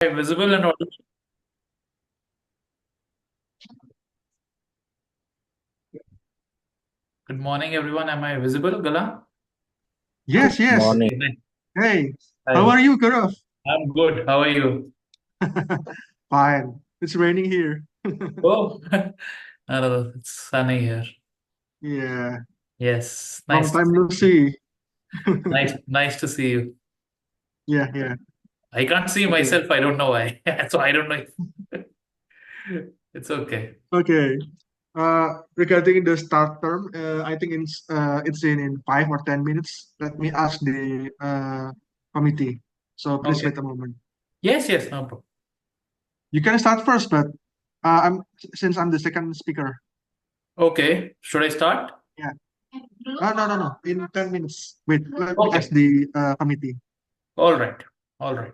Visible and audible. Good morning, everyone. Am I visible, Gala? Yes, yes. Morning. Hey, how Hi. are you, Gaurav? I'm good. How are you? Fine. It's raining here. Oh, it's sunny here. Yeah, Yes, long nice, time no see. nice to see you. Yeah, yeah. I can't see Okay, myself. I don't know why. So I don't know. It's okay. okay. Regarding the start term, I think it's in 5 or 10 minutes. Let me ask the committee. So please Okay. wait a moment. Yes, yes, no problem. You can start first, but I'm since I'm the second speaker. Okay. Should I start? Yeah. No, no, no. In 10 minutes. Wait, let me ask Okay. the committee. All right. All right.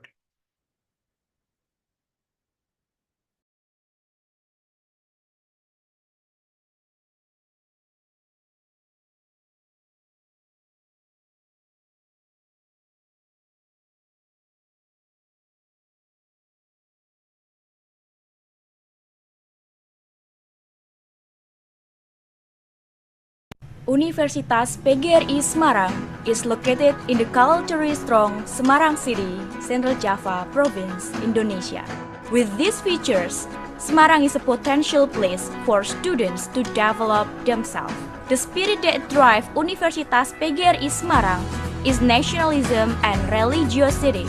Universitas PGRI Semarang is located in the culturally strong Semarang City, Central Java Province, Indonesia. With these features, Semarang is a potential place for students to develop themselves. The spirit that drives Universitas PGRI Semarang is nationalism and religiosity.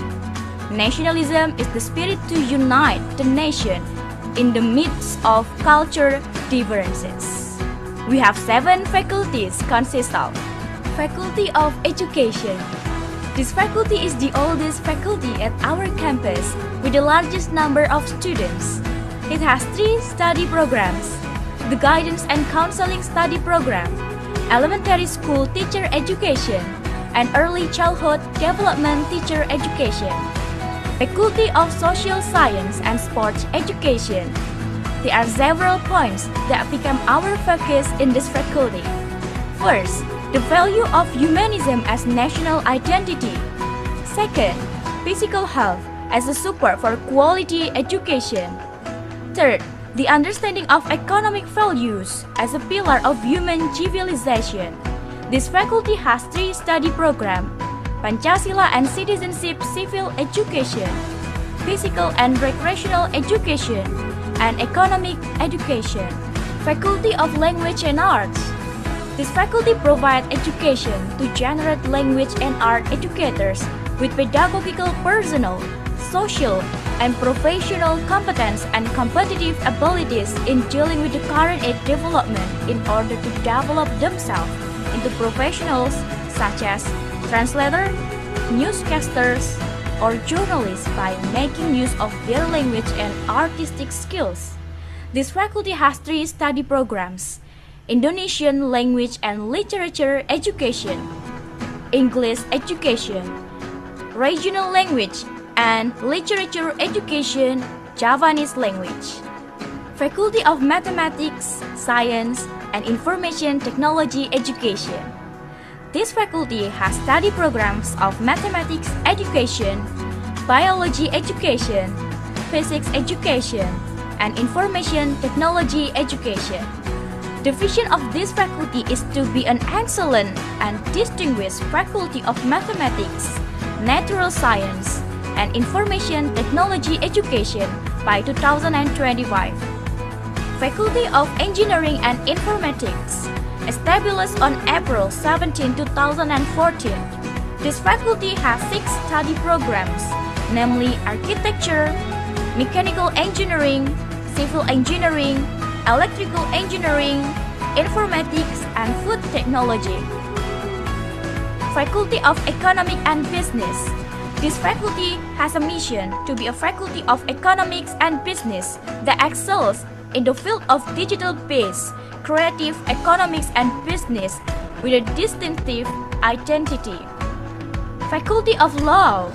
Nationalism is the spirit to unite the nation in the midst of culture differences. We have 7 faculties consist of Faculty of Education. This faculty is the oldest faculty at our campus with the largest number of students. It has 3 study programs: the Guidance and Counseling Study Program, Elementary School Teacher Education, and Early Childhood Development Teacher Education. Faculty of Social Science and Sports Education. There are several points that become our focus in this faculty. First, the value of humanism as national identity. Second, physical health as a support for quality education. Third, the understanding of economic values as a pillar of human civilization. This faculty has 3 study programs: Pancasila and Citizenship Civil Education, Physical and Recreational Education, and Economic Education. Faculty of Language and Arts. This faculty provides education to generate language and art educators with pedagogical personnel, social and professional competence and competitive abilities in dealing with the current age development in order to develop themselves into professionals such as translator, newscasters, or journalists by making use of their language and artistic skills. This faculty has 3 study programs: Indonesian Language and Literature Education, English Education, Regional Language and Literature Education, Javanese Language. Faculty of Mathematics, Science, and Information Technology Education. This faculty has study programs of mathematics education, biology education, physics education, and information technology education. The vision of this faculty is to be an excellent and distinguished faculty of mathematics, natural science, and information technology education by 2025. Faculty of Engineering and Informatics. Established on April 17, 2014, this faculty has 6 study programs, namely Architecture, Mechanical Engineering, Civil Engineering, Electrical Engineering, Informatics, and Food Technology. Faculty of Economic and Business. This faculty has a mission to be a faculty of economics and business that excels in the field of digital-based creative economics and business with a distinctive identity. Faculty of Law.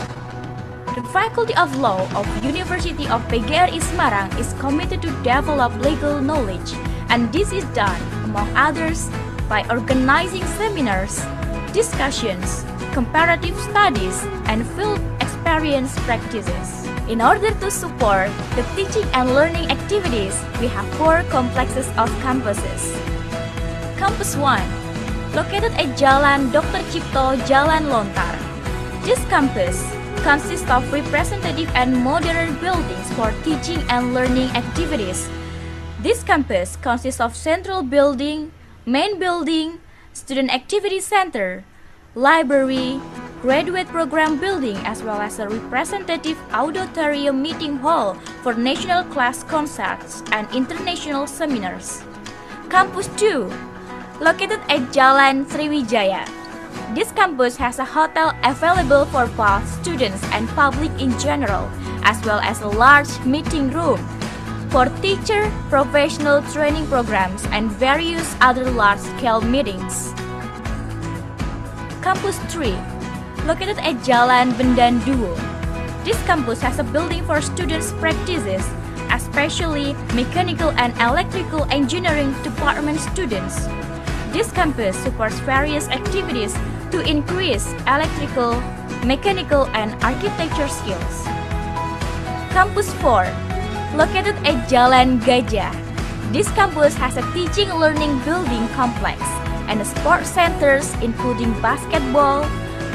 The Faculty of Law of University of PGRI Semarang is committed to develop legal knowledge, and this is done, among others, by organizing seminars, discussions, comparative studies, and field experience practices. In order to support the teaching and learning activities, we have 4 complexes of campuses. Campus 1, located at Jalan Dr. Cipto, Jalan Lontar. This campus consists of representative and modern buildings for teaching and learning activities. This campus consists of central building, main building, student activity center, library, graduate program building, as well as a representative auditorium meeting hall for national class concerts and international seminars. Campus 2, located at Jalan Sriwijaya. This campus has a hotel available for both students and public in general, as well as a large meeting room for teacher, professional training programs, and various other large-scale meetings. Campus 3, located at Jalan Bendan Duo. This campus has a building for students' practices, especially mechanical and electrical engineering department students. This campus supports various activities to increase electrical, mechanical, and architecture skills. Campus 4, located at Jalan Gajah. This campus has a teaching learning building complex and sports centers including basketball,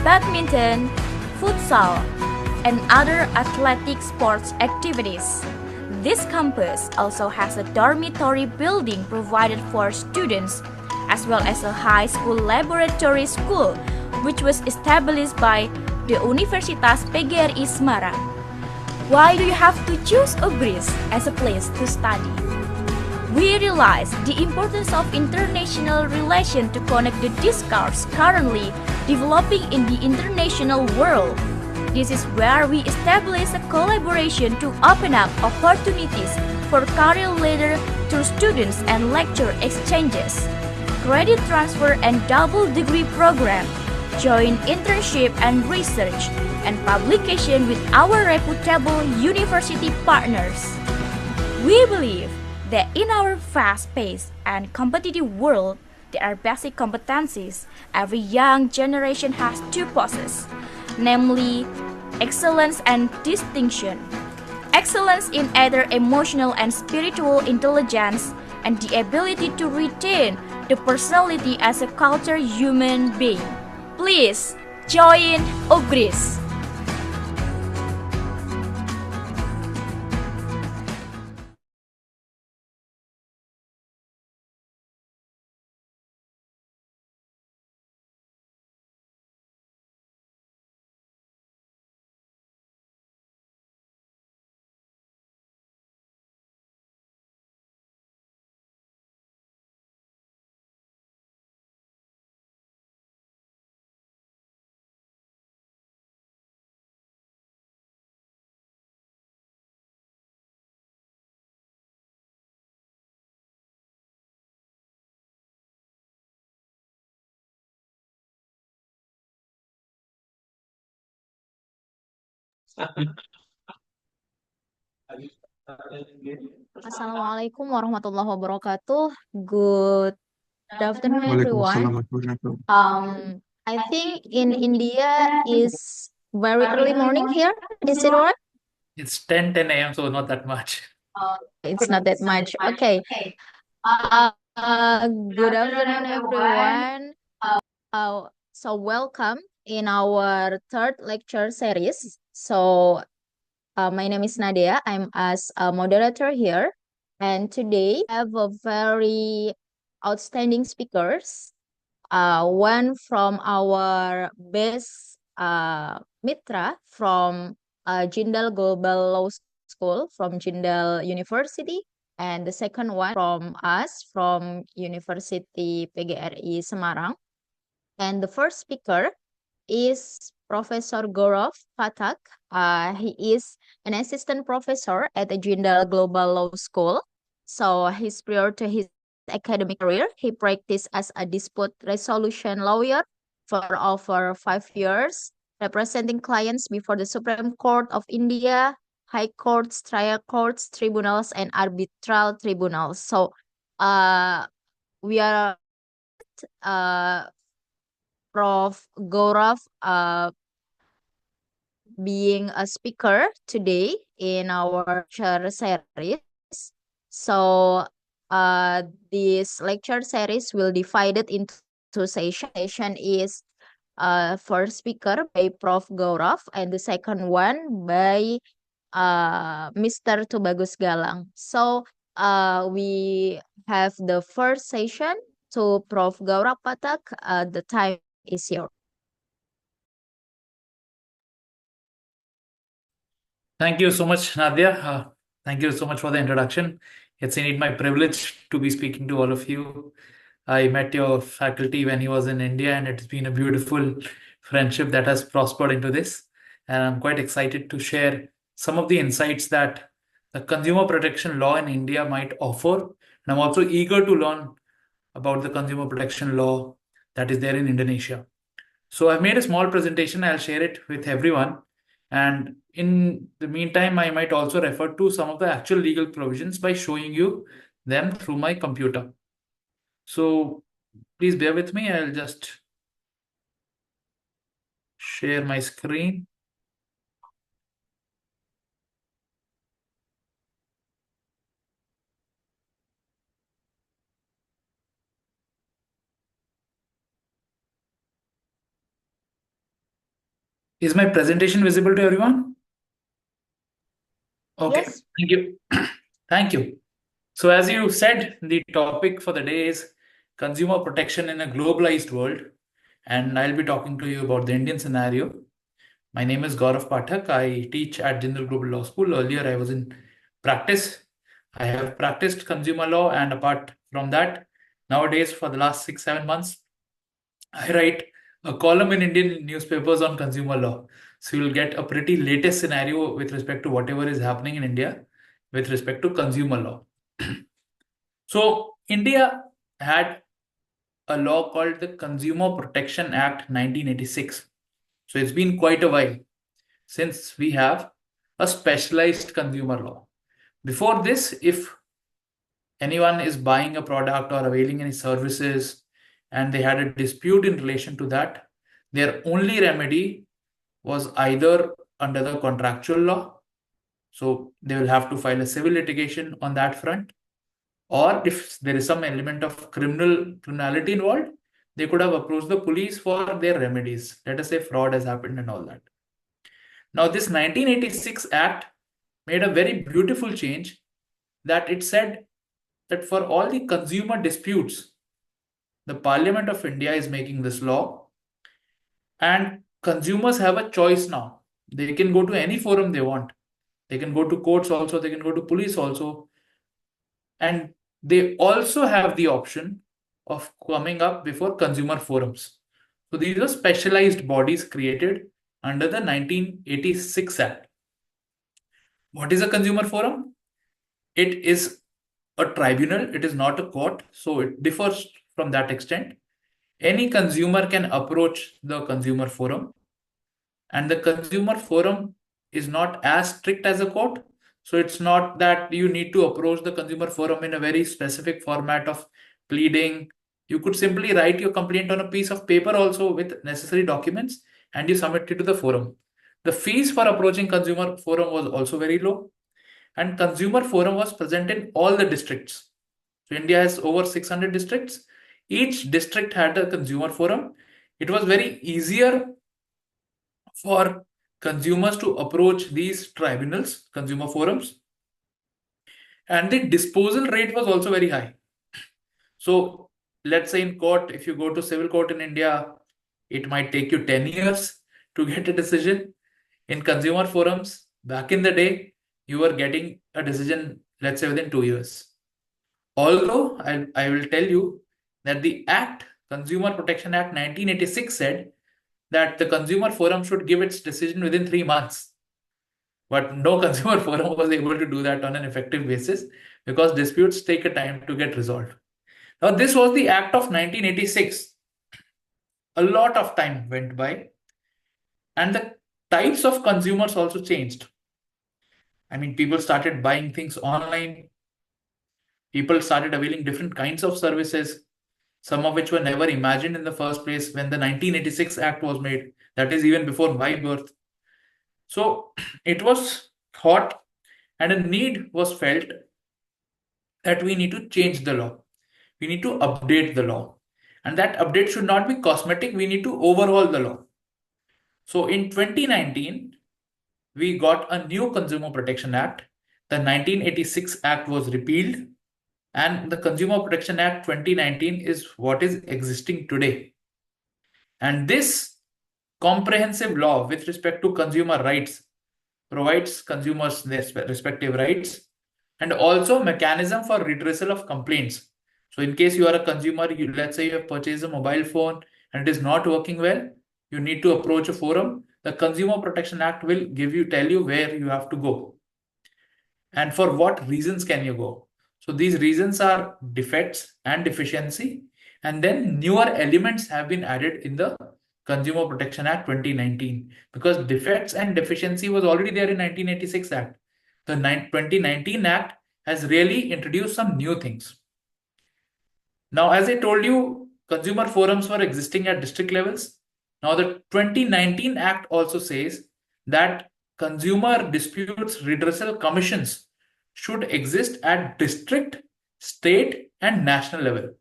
badminton, futsal, and other athletic sports activities. This campus also has a dormitory building provided for students, as well as a high school laboratory school, which was established by the Universitas PGRI Semarang. Why do you have to choose UGRIS as a place to study? We realize the importance of international relation to connect the discourse currently developing in the international world. This is where we establish a collaboration to open up opportunities for career leader through students and lecture exchanges, credit transfer and double degree program, joint internship and research, and publication with our reputable university partners. We believe that in our fast-paced and competitive world, there are basic competencies every young generation has to possess, namely excellence and distinction. Excellence in either emotional and spiritual intelligence and the ability to retain the personality as a cultured human being. Please join UGRIS. Assalamualaikum warahmatullahi wabarakatuh. Good afternoon, Waalaikumsalam everyone. warahmatullahi wabarakatuh. I think in India is very early morning here. Is it right? It's 10 a.m., so not that much. It's not that much. Okay. Good afternoon, everyone. So welcome in our third lecture series. My name is Nadia. I'm as a moderator here. And today I have a very outstanding speakers. One from our best Mitra from Jindal Global Law School from Jindal University. And the second one from us from University PGRI Semarang. And the first speaker is Professor Gaurav Pathak. He is an assistant professor at the Jindal Global Law School. So he's prior to his academic career, he practiced as a dispute resolution lawyer for over 5 years, representing clients before the Supreme Court of India, high courts, trial courts, tribunals, and arbitral tribunals. So we are Prof. Gaurav being a speaker today in our lecture series. So, this lecture series will divide it into session. Session is first speaker by Prof. Gaurav, and the second one by Mr. Tubagus Galang. So, we have the first session to Prof. Gaurav Patak. The time is yours. Thank you so much, Nadia. Thank you so much for the introduction. It's indeed my privilege to be speaking to all of you. I met your faculty when he was in India, and it's been a beautiful friendship that has prospered into this. And I'm quite excited to share some of the insights that the consumer protection law in India might offer. And I'm also eager to learn about the consumer protection law that is there in Indonesia. So I've made a small presentation. I'll share it with everyone. And in the meantime, I might also refer to some of the actual legal provisions by showing you them through my computer. So please bear with me. I'll just share my screen. Is my presentation visible to everyone? Okay, Yes. thank you. Thank you. So as you said, the topic for the day is consumer protection in a globalized world. And I'll be talking to you about the Indian scenario. My name is Gaurav Pathak. I teach at Jindal Global Law School. Earlier, I was in practice. I have practiced consumer law, and apart from that, nowadays, for the last 6-7 months, I write a column in Indian newspapers on consumer law. So you'll get a pretty latest scenario with respect to whatever is happening in India with respect to consumer law. So India had a law called the Consumer Protection Act 1986. So it's been quite a while since we have a specialized consumer law. Before this, if anyone is buying a product or availing any services and they had a dispute in relation to that, their only remedy was either under the contractual law, so they will have to file a civil litigation on that front, or if there is some element of criminality involved, they could have approached the police for their remedies. Let us say fraud has happened and all that. Now, this 1986 Act made a very beautiful change that it said that for all the consumer disputes, the Parliament of India is making this law, and consumers have a choice now. They can go to any forum they want. They can go to courts also, they can go to police also, and they also have the option of coming up before consumer forums. So these are specialized bodies created under the 1986 Act. What is a consumer forum? It is a tribunal, it is not a court, so it differs from that extent. Any consumer can approach the consumer forum, and the consumer forum is not as strict as a court. So it's not that you need to approach the consumer forum in a very specific format of pleading. You could simply write your complaint on a piece of paper also with necessary documents, and you submit it to the forum. The fees for approaching consumer forum was also very low, and consumer forum was present in all the districts. So India has over 600 districts. Each district had a consumer forum. It was very easier for consumers to approach these tribunals, consumer forums, and the disposal rate was also very high. So let's say in court, if you go to civil court in India, it might take you 10 years to get a decision. In consumer forums, back in the day, you were getting a decision, let's say within 2 years. Although I will tell you that the Act, Consumer Protection Act 1986 said that the consumer forum should give its decision within 3 months. But no consumer forum was able to do that on an effective basis because disputes take a time to get resolved. Now, this was the Act of 1986. A lot of time went by, and the types of consumers also changed. I mean, people started buying things online. People started availing different kinds of services, some of which were never imagined in the first place when the 1986 Act was made. That is even before my birth. So it was thought and a need was felt that we need to change the law. We need to update the law. And that update should not be cosmetic. We need to overhaul the law. So in 2019, we got a new Consumer Protection Act. The 1986 Act was repealed, and the Consumer Protection Act 2019 is what is existing today. And this comprehensive law with respect to consumer rights provides consumers their respective rights and also mechanism for redressal of complaints. So in case you are a consumer, let's say you have purchased a mobile phone and it is not working well, you need to approach a forum. The Consumer Protection Act will tell you where you have to go and for what reasons can you go. So these reasons are defects and deficiency, and then newer elements have been added in the Consumer Protection Act 2019 because defects and deficiency was already there in 1986 Act. The 2019 Act has really introduced some new things. Now, as I told you, consumer forums were existing at district levels. Now, the 2019 Act also says that consumer disputes redressal commissions should exist at district, state, and national level.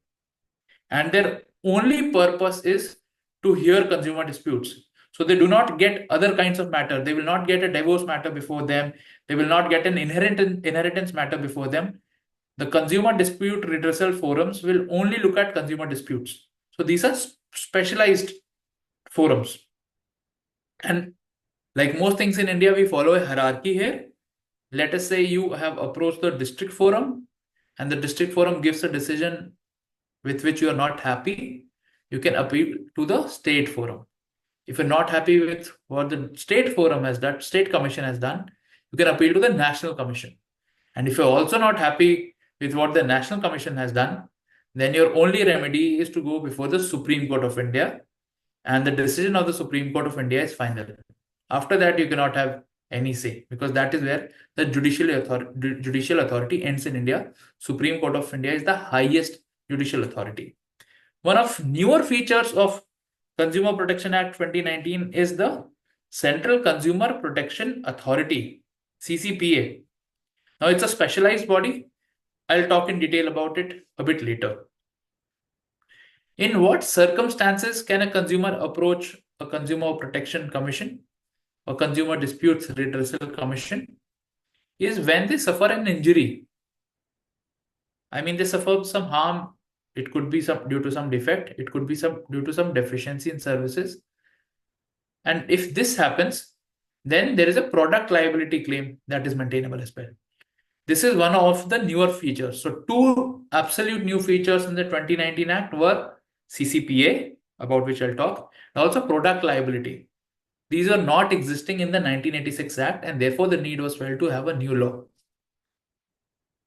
And their only purpose is to hear consumer disputes. So they do not get other kinds of matter. They will not get a divorce matter before them. They will not get an inheritance matter before them. The consumer dispute redressal forums will only look at consumer disputes. So these are specialized forums. And like most things in India, we follow a hierarchy here. Let us say you have approached the district forum and the district forum gives a decision with which you are not happy. You can appeal to the state forum. If you're not happy with what the state forum has done, state commission has done, you can appeal to the national commission. And if you're also not happy with what the national commission has done, then your only remedy is to go before the Supreme Court of India. And the decision of the Supreme Court of India is final. After that, you cannot have any say because that is where the judicial authority ends in India. Supreme Court of India is the highest judicial authority. One of newer features of Consumer Protection Act 2019 is the Central Consumer Protection Authority, CCPA. Now it's a specialized body. I'll talk in detail about it a bit later. In what circumstances can a consumer approach a Consumer Protection Commission or Consumer Disputes Redressal Commission? Is when they suffer an injury. I mean, they suffer some harm. It could be due to some defect. It could be due to some deficiency in services. And if this happens, then there is a product liability claim that is maintainable as well. This is one of the newer features. So two absolute new features in the 2019 Act were CCPA, about which I'll talk, and also product liability. These are not existing in the 1986 Act, and therefore the need was felt to have a new law.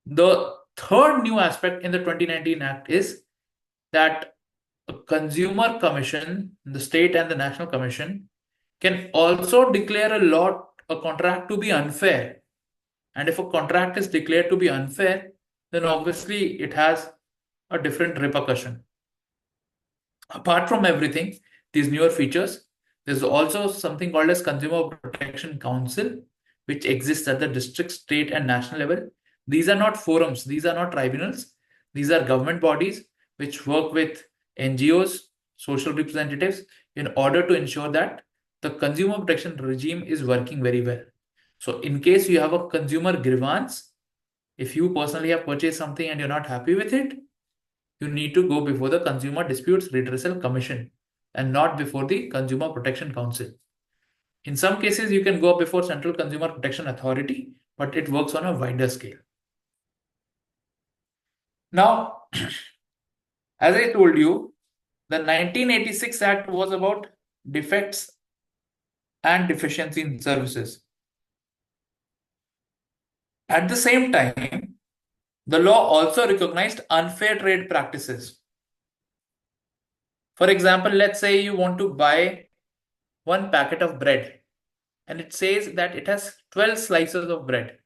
The third new aspect in the 2019 Act is that a consumer commission, the state and the national commission, can also declare a contract to be unfair. And if a contract is declared to be unfair, then obviously it has a different repercussion. Apart from everything, these newer features, there's also something called as Consumer Protection Council, which exists at the district, state, and national level. These are not forums. These are not tribunals. These are government bodies which work with NGOs, social representatives, in order to ensure that the consumer protection regime is working very well. So in case you have a consumer grievance, if you personally have purchased something and you're not happy with it, you need to go before the Consumer Disputes Redressal Commission and not before the Consumer Protection Council. In some cases, you can go before Central Consumer Protection Authority, but it works on a wider scale. Now, as I told you, the 1986 Act was about defects and deficiency in services. At the same time, the law also recognized unfair trade practices. For example, let's say you want to buy one packet of bread and it says that it has 12 slices of bread.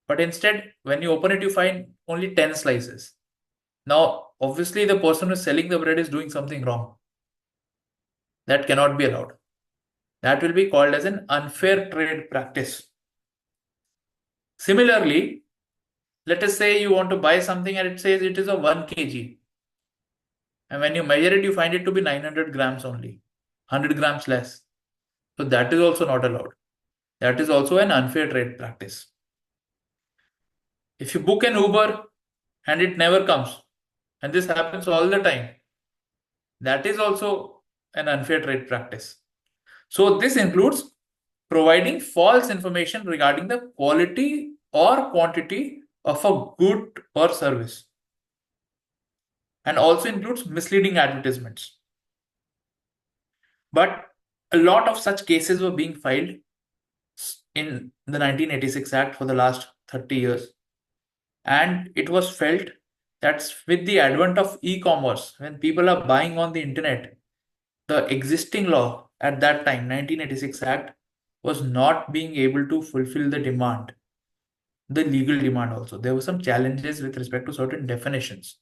But instead, when you open it, you find only 10 slices. Now, obviously, the person who is selling the bread is doing something wrong. That cannot be allowed. that will be called as an unfair trade practice. Similarly, let us say you want to buy something and it says it is a 1 kg. And when you measure it, you find it to be 900 grams only, 100 grams less. So that is also not allowed. That is also an unfair trade practice. If you book an Uber and it never comes, and this happens all the time, that is also an unfair trade practice. So this includes providing false information regarding the quality or quantity of a good or service, and also includes misleading advertisements. But a lot of such cases were being filed in the 1986 Act for the last 30 years. And it was felt that with the advent of e-commerce, when people are buying on the internet, the existing law at that time, 1986 Act, was not being able to fulfill the demand, the legal demand also. There were some challenges with respect to certain definitions.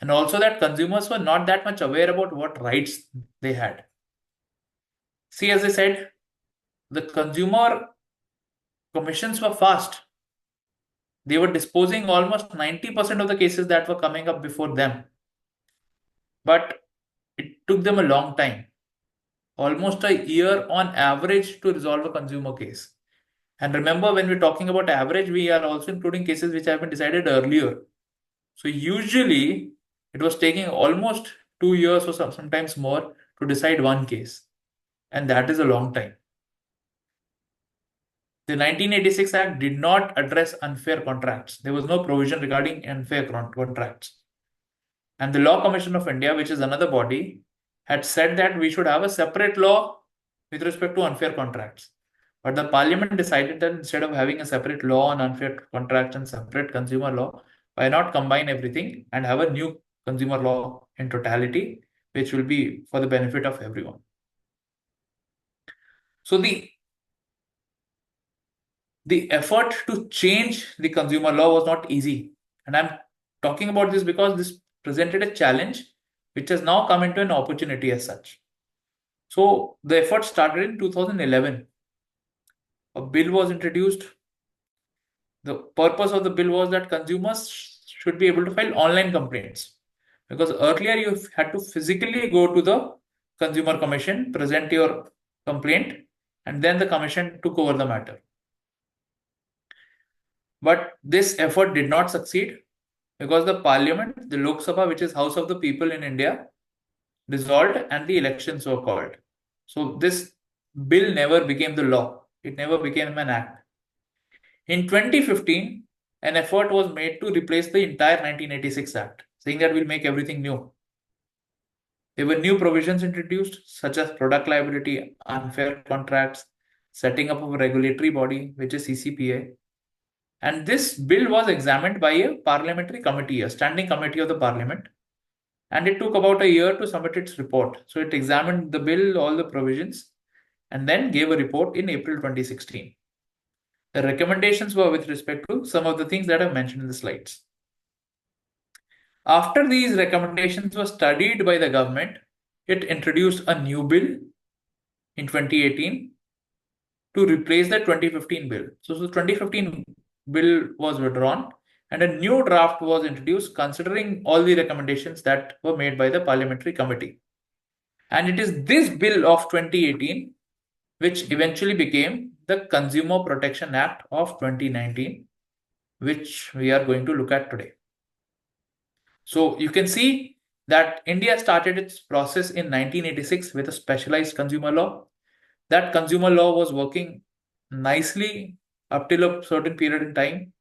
And also that consumers were not that much aware about what rights they had. See, as I said, the consumer commissions were fast. They were disposing almost 90% of the cases that were coming up before them. But it took them a long time, almost a year on average, to resolve a consumer case. And remember, when we're talking about average, we are also including cases which have been decided earlier. So usually it was taking almost 2 years or sometimes more to decide one case. And that is a long time. The 1986 Act did not address unfair contracts. There was no provision regarding unfair contracts. And the Law Commission of India, which is another body, had said that we should have a separate law with respect to unfair contracts. But the Parliament decided that instead of having a separate law on unfair contracts and separate consumer law, why not combine everything and have a new consumer law in totality, which will be for the benefit of everyone. So the effort to change the consumer law was not easy. And I'm talking about this because this presented a challenge which has now come into an opportunity as such. So the effort started in 2011. A bill was introduced. The purpose of the bill was that consumers should be able to file online complaints. Because earlier you had to physically go to the Consumer Commission, present your complaint, and then the Commission took over the matter. But this effort did not succeed because the Parliament, the Lok Sabha, which is House of the People in India, dissolved and the elections were called. So this bill never became the law. It never became an act. In 2015, an effort was made to replace the entire 1986 Act, saying that we'll make everything new. There were new provisions introduced, such as product liability, unfair contracts, setting up of a regulatory body, which is CCPA. And this bill was examined by a parliamentary committee, a standing committee of the parliament. And it took about a year to submit its report. So it examined the bill, all the provisions, and then gave a report in April 2016. The recommendations were with respect to some of the things that I've mentioned in the slides. After these recommendations were studied by the government, it introduced a new bill in 2018 to replace the 2015 bill. So the 2015 bill was withdrawn and a new draft was introduced considering all the recommendations that were made by the parliamentary committee. And it is this bill of 2018 which eventually became the Consumer Protection Act of 2019, which we are going to look at today. So you can see that India started its process in 1986 with a specialized consumer law. That consumer law was working nicely up till a certain period in time.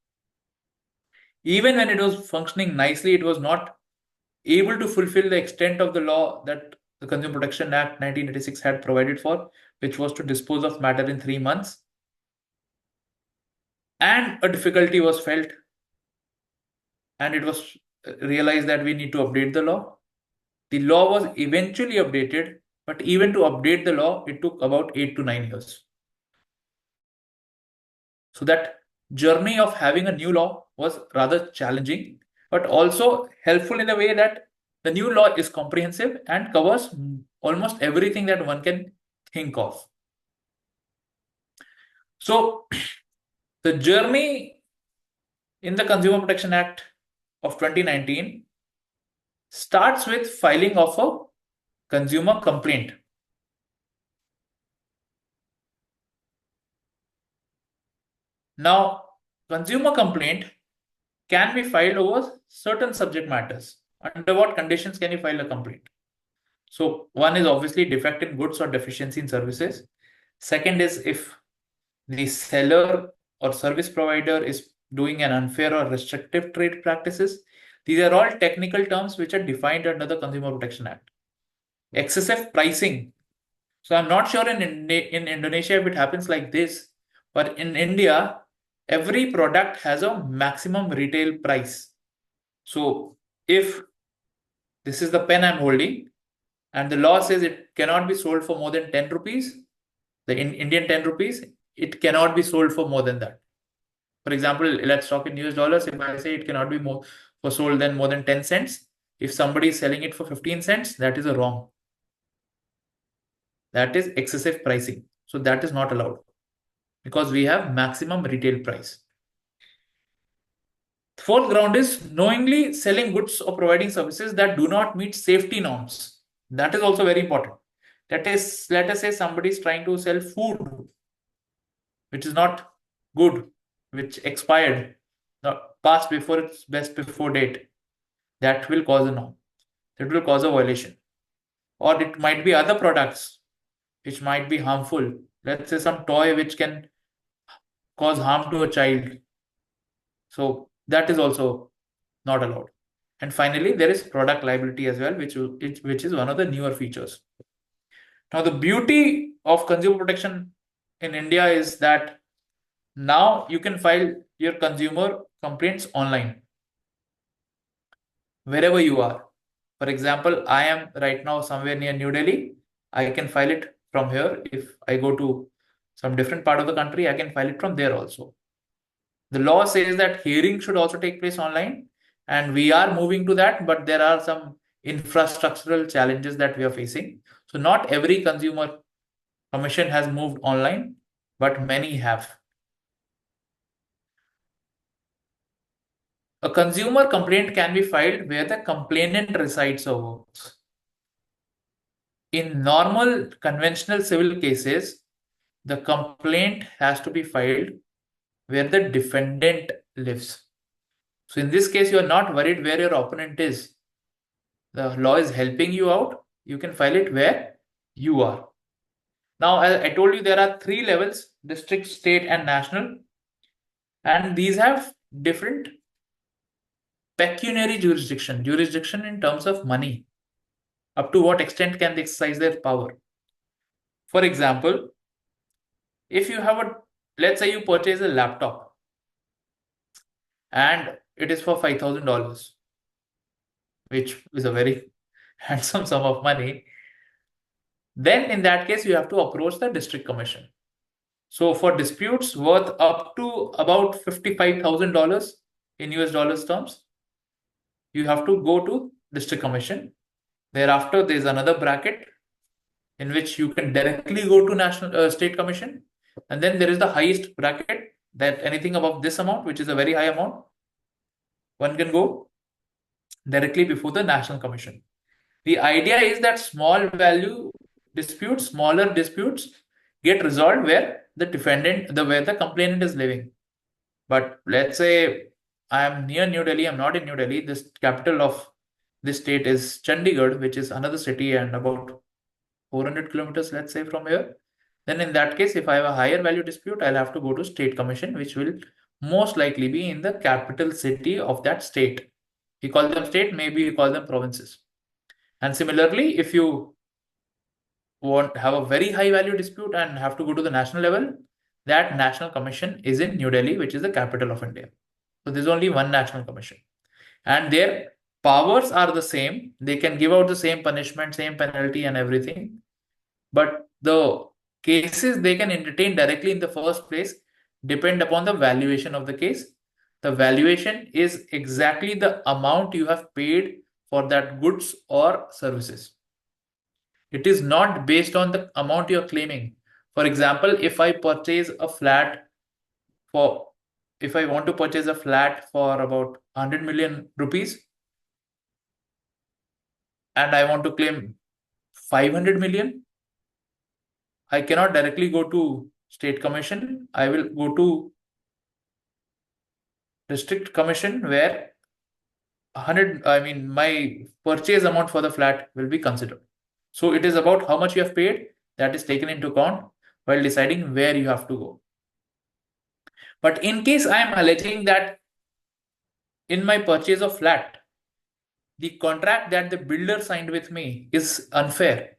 Even when it was functioning nicely, it was not able to fulfill the extent of the law that the Consumer Protection Act 1986 had provided for, which was to dispose of matter in 3 months. And a difficulty was felt, and it was realized that we need to update the law. The law was eventually updated, but even to update the law, it took about 8 to 9 years. So that journey of having a new law was rather challenging, but also helpful in a way that the new law is comprehensive and covers almost everything that one can think of. So the journey in the Consumer Protection Act of 2019 starts with filing of a consumer complaint. Now, consumer complaint can be filed over certain subject matters. Under what conditions can you file a complaint? So one is obviously defect in goods or deficiency in services. Second is if the seller or service provider is doing an unfair or restrictive trade practices. These are all technical terms which are defined under the Consumer Protection Act. Excessive pricing. So I'm not sure in Indonesia if it happens like this, but in India, every product has a maximum retail price. So if this is the pen I'm holding, and the law says it cannot be sold for more than 10 rupees, the Indian 10 rupees, it cannot be sold for more than that. For example, let's talk in US dollars. If I say it cannot be more for sold than more than 10 cents, if somebody is selling it for 15 cents, that is a wrong. That is excessive pricing. So that is not allowed because we have maximum retail price. The fourth ground is knowingly selling goods or providing services that do not meet safety norms. That is also very important. That is, let us say somebody is trying to sell food which is not good, which expired, passed before its best before date. That will cause a norm. That will cause a violation. Or it might be other products which might be harmful. Let's say some toy which can cause harm to a child. So that is also not allowed. And finally, there is product liability as well, which is one of the newer features. Now, the beauty of consumer protection in India is that now you can file your consumer complaints online, wherever you are. For example, I am right now somewhere near New Delhi. I can file it from here. If I go to some different part of the country, I can file it from there also. The law says that hearing should also take place online, and we are moving to that, but there are some infrastructural challenges that we are facing. So not every consumer commission has moved online, but many have. A consumer complaint can be filed where the complainant resides or works. In normal conventional civil cases, the complaint has to be filed where the defendant lives. So in this case, you are not worried where your opponent is. The law is helping you out. You can file it where you are. Now, as I told you, there are 3 levels: district, state, and national. And these have different pecuniary jurisdiction in terms of money. Up to what extent can they exercise their power? For example, if you have let's say you purchase a laptop and it is for $5,000, which is a very handsome sum of money, then in that case, you have to approach the district commission. So for disputes worth up to about $55,000 in US dollars terms, you have to go to district commission. Thereafter, there is another bracket in which you can directly go to national state commission. And then there is the highest bracket that anything above this amount, which is a very high amount, one can go directly before the national commission. The idea is that smaller disputes get resolved where the where the complainant is living. But let's say I am near New Delhi, I'm not in New Delhi. This capital of this state is Chandigarh, which is another city and about 400 kilometers, let's say, from here. Then in that case, if I have a higher value dispute, I'll have to go to state commission, which will most likely be in the capital city of that state. We call them state, maybe we call them provinces. And similarly, if you have a very high value dispute and have to go to the national level, that national commission is in New Delhi, which is the capital of India. So there's only one national commission. And their powers are the same. They can give out the same punishment, same penalty and everything. But the cases they can entertain directly in the first place depend upon the valuation of the case. The valuation is exactly the amount you have paid for that goods or services. It is not based on the amount you're claiming. For example, if I want to purchase a flat for about 100 million rupees and I want to claim 500 million, I cannot directly go to State Commission. I will go to District Commission where my purchase amount for the flat will be considered. So it is about how much you have paid that is taken into account while deciding where you have to go. But in case I am alleging that in my purchase of flat, the contract that the builder signed with me is unfair,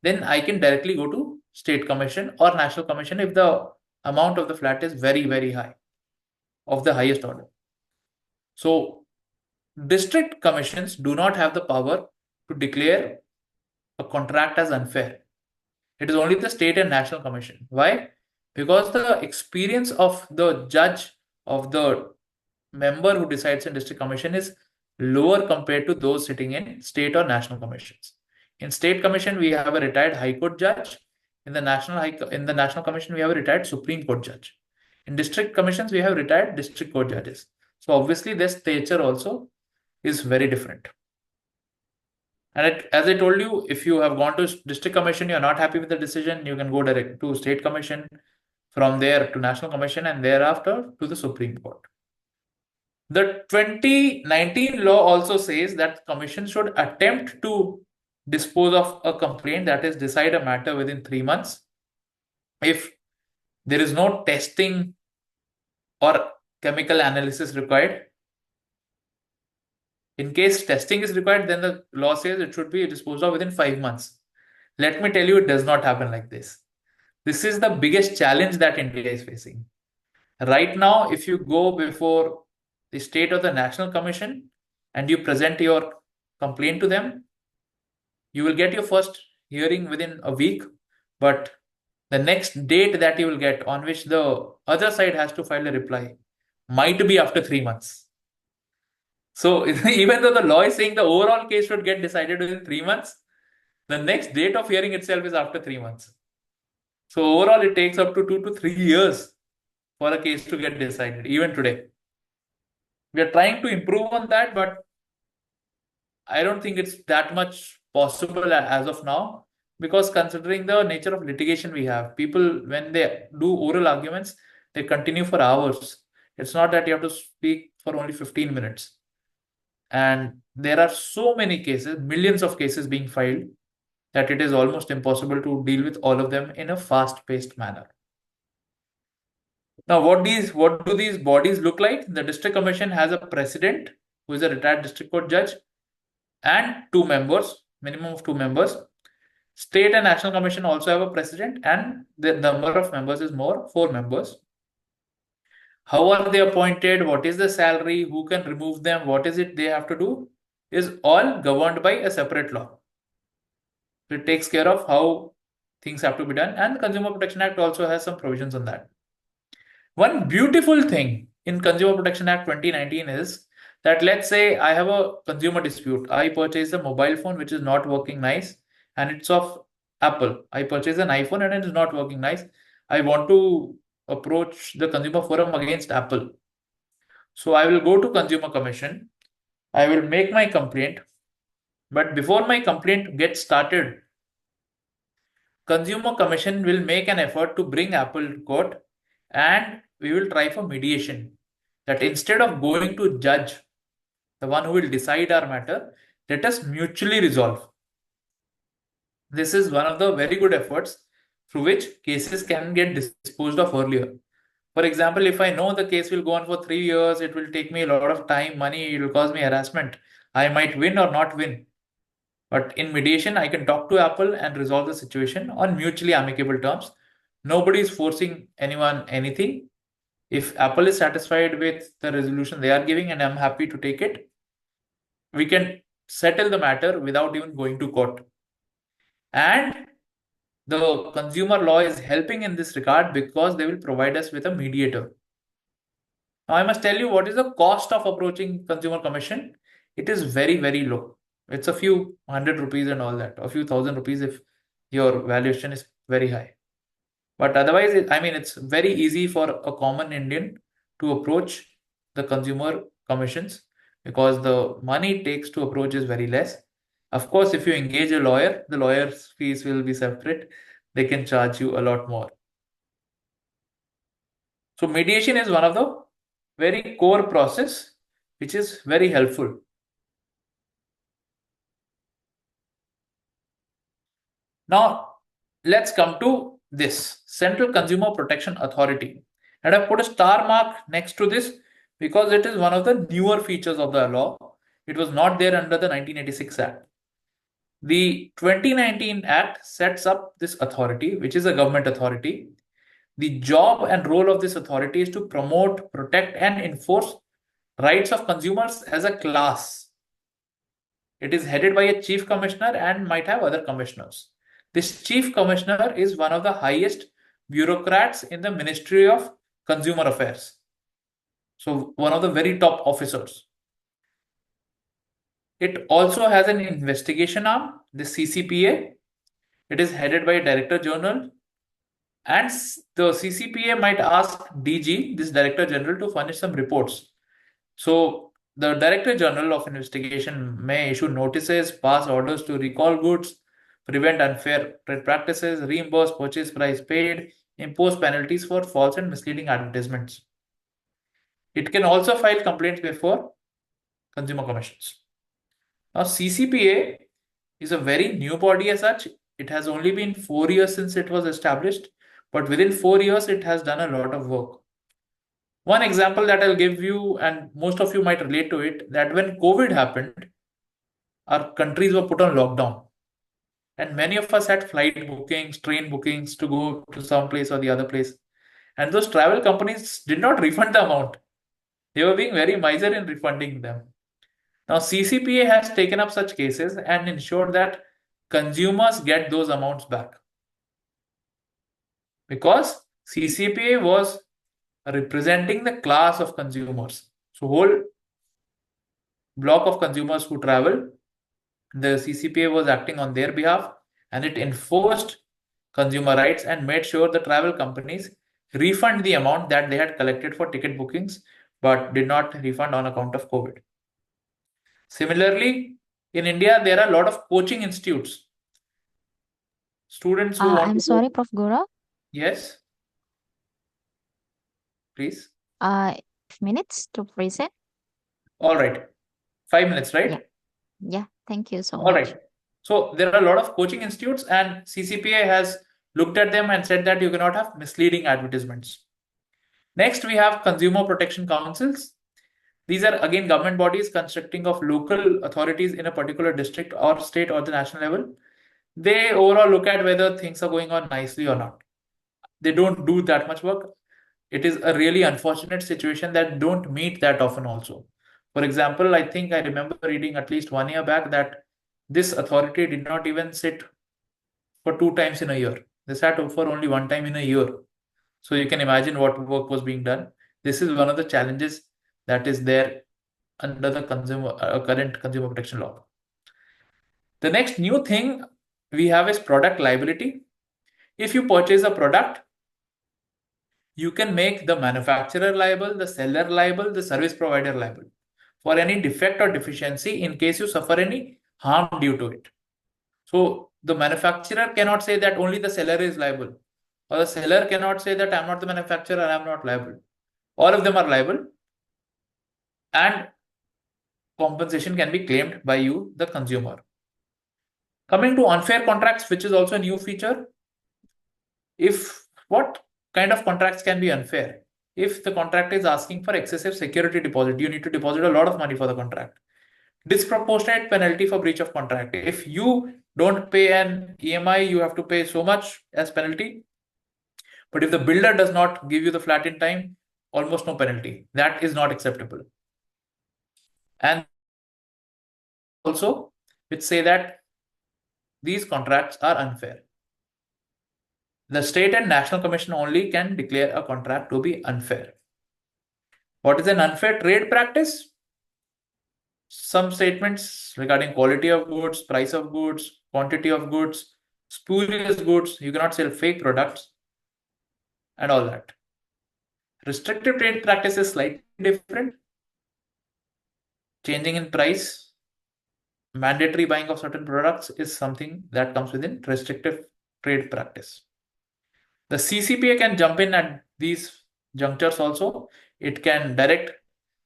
then I can directly go to State Commission or National Commission if the amount of the flat is very, very high, of the highest order. So district commissions do not have the power to declare a contract as unfair. It is only the state and national commission. Why? Because the experience of the judge, of the member who decides in district commission, is lower compared to those sitting in state or national commissions. In state commission, we have a retired High Court judge. In the national commission, we have a retired Supreme Court judge. In district commissions, we have retired district court judges. So obviously, their stature also is very different. And as I told you, if you have gone to district commission, you're not happy with the decision, you can go direct to state commission, from there to national commission, and thereafter to the Supreme Court. The 2019 law also says that commission should attempt to dispose of a complaint, that is, decide a matter within 3 months. If there is no testing or chemical analysis required. In case testing is required, then the law says it should be disposed of within 5 months. Let me tell you, it does not happen like this. This is the biggest challenge that India is facing. Right now, if you go before the state or the national commission and you present your complaint to them, you will get your first hearing within a week, but the next date that you will get on which the other side has to file a reply might be after 3 months. So even though the law is saying the overall case should get decided within 3 months, the next date of hearing itself is after 3 months. So overall, it takes up to 2 to 3 years for a case to get decided, even today. We are trying to improve on that, but I don't think it's that much possible as of now, because considering the nature of litigation we have, people, when they do oral arguments, they continue for hours. It's not that you have to speak for only 15 minutes. And there are so many cases, millions of cases being filed, that it is almost impossible to deal with all of them in a fast-paced manner. Now, what do these bodies look like? The district commission has a president who is a retired district court judge and 2 members, minimum of 2 members. State and national commission also have a president, and the number of members is more, 4 members. How are they appointed? What is the salary? Who can remove them? What is it they have to do? Is all governed by a separate law. So it takes care of how things have to be done, and the Consumer Protection Act also has some provisions on that. One beautiful thing in Consumer Protection Act 2019 is that, let's say I have a consumer dispute. I purchase a mobile phone which is not working nice, and it's of Apple. I purchase an iPhone and it is not working nice. I want to approach the consumer forum against Apple. So I will go to Consumer Commission. I will make my complaint. But before my complaint gets started, Consumer Commission will make an effort to bring Apple to court, and we will try for mediation. That instead of going to judge, the one who will decide our matter, let us mutually resolve. This is one of the very good efforts through which cases can get disposed of earlier. For example, if I know the case will go on for 3 years, it will take me a lot of time, money, it will cause me harassment. I might win or not win. But in mediation, I can talk to Apple and resolve the situation on mutually amicable terms. Nobody is forcing anyone anything. If Apple is satisfied with the resolution they are giving and I'm happy to take it, we can settle the matter without even going to court. And the consumer law is helping in this regard because they will provide us with a mediator. Now, I must tell you what is the cost of approaching Consumer Commission. It is very, very low. It's a few 100 rupees and all that, a few thousand rupees if your valuation is very high. But otherwise, it's very easy for a common Indian to approach the consumer commissions because the money it takes to approach is very less. Of course, if you engage a lawyer, the lawyer's fees will be separate. They can charge you a lot more. So mediation is one of the very core process which is very helpful. Now, let's come to this Central Consumer Protection Authority. And I've put a star mark next to this because it is one of the newer features of the law. It was not there under the 1986 Act. The 2019 Act sets up this authority, which is a government authority. The job and role of this authority is to promote, protect, and enforce rights of consumers as a class. It is headed by a chief commissioner and might have other commissioners. This chief commissioner is one of the highest bureaucrats in the Ministry of Consumer Affairs. So one of the very top officers. It also has an investigation arm, the CCPA. It is headed by a director general. And the CCPA might ask DG, this director general, to furnish some reports. So the director general of investigation may issue notices, pass orders to recall goods, prevent unfair trade practices, reimburse purchase price paid, impose penalties for false and misleading advertisements. It can also file complaints before consumer commissions. Now, CCPA is a very new body as such. It has only been 4 years since it was established, but within 4 years, it has done a lot of work. One example that I'll give you, and most of you might relate to it, that when COVID happened, our countries were put on lockdown. And many of us had flight bookings, train bookings to go to some place or the other place. And those travel companies did not refund the amount. They were being very miser in refunding them. Now, CCPA has taken up such cases and ensured that consumers get those amounts back. Because CCPA was representing the class of consumers. So, whole block of consumers who travel, the CCPA was acting on their behalf, and it enforced consumer rights and made sure the travel companies refund the amount that they had collected for ticket bookings but did not refund on account of COVID. Similarly, in India, there are a lot of coaching institutes. Students who want I'm to sorry, Prof. Gora. Yes, please. 5 minutes to present. All right. 5 minutes, right? Yeah, thank you so All much. right. So there are a lot of coaching institutes, and CCPA has looked at them and said that you cannot have misleading advertisements. Next, we have consumer protection councils. These are again government bodies consisting of local authorities in a particular district or state or the national level. They overall look at whether things are going on nicely or not. They don't do that much work. It is a really unfortunate situation that don't meet that often also. For example, I think I remember reading at least 1 year back that this authority did not even sit for 2 times in a year. They sat for only 1 time in a year. So you can imagine what work was being done. This is one of the challenges that is there under the current consumer protection law. The next new thing we have is product liability. If you purchase a product, you can make the manufacturer liable, the seller liable, the service provider liable for any defect or deficiency in case you suffer any harm due to it. So the manufacturer cannot say that only the seller is liable, or the seller cannot say that I'm not the manufacturer, I'm not liable. All of them are liable, and compensation can be claimed by you, the consumer. Coming to unfair contracts, which is also a new feature. What kind of contracts can be unfair? If the contract is asking for excessive security deposit, you need to deposit a lot of money for the contract. Disproportionate penalty for breach of contract. If you don't pay an EMI, you have to pay so much as penalty. But if the builder does not give you the flat in time, almost no penalty. That is not acceptable. And also, which say that these contracts are unfair. The state and national commission only can declare a contract to be unfair. What is an unfair trade practice? Some statements regarding quality of goods, price of goods, quantity of goods, spurious goods. You cannot sell fake products. and all that. Restrictive trade practice is slightly different. Changing in price, mandatory buying of certain products is something that comes within restrictive trade practice. The CCPA can jump in at these junctures also. It can direct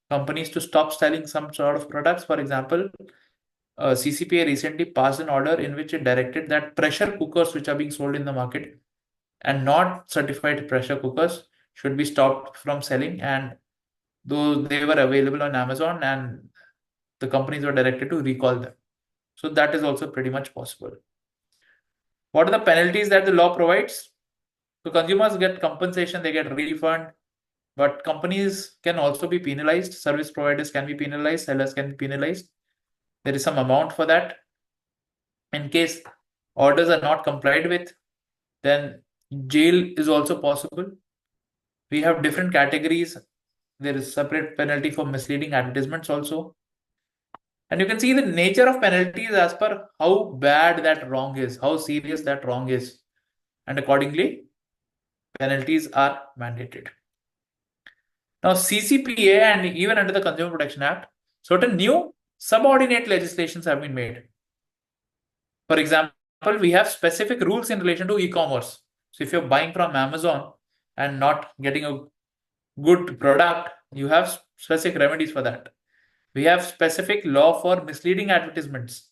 companies to stop selling some sort of products. For example, CCPA recently passed an order in which it directed that pressure cookers which are being sold in the market and not certified pressure cookers should be stopped from selling, and though they were available on Amazon, and the companies were directed to recall them. So that is also pretty much possible. What are the penalties that the law provides? So consumers get compensation, they get refund, but companies can also be penalized. Service providers can be penalized, sellers can be penalized. There is some amount for that. In case orders are not complied with, then jail is also possible. We have different categories. There is separate penalty for misleading advertisements also. And you can see the nature of penalties as per how bad that wrong is, how serious that wrong is. And accordingly, penalties are mandated. Now, CCPA and even under the Consumer Protection Act, certain new subordinate legislations have been made. For example, we have specific rules in relation to e-commerce. So if you're buying from Amazon and not getting a good product, you have specific remedies for that. We have specific law for misleading advertisements.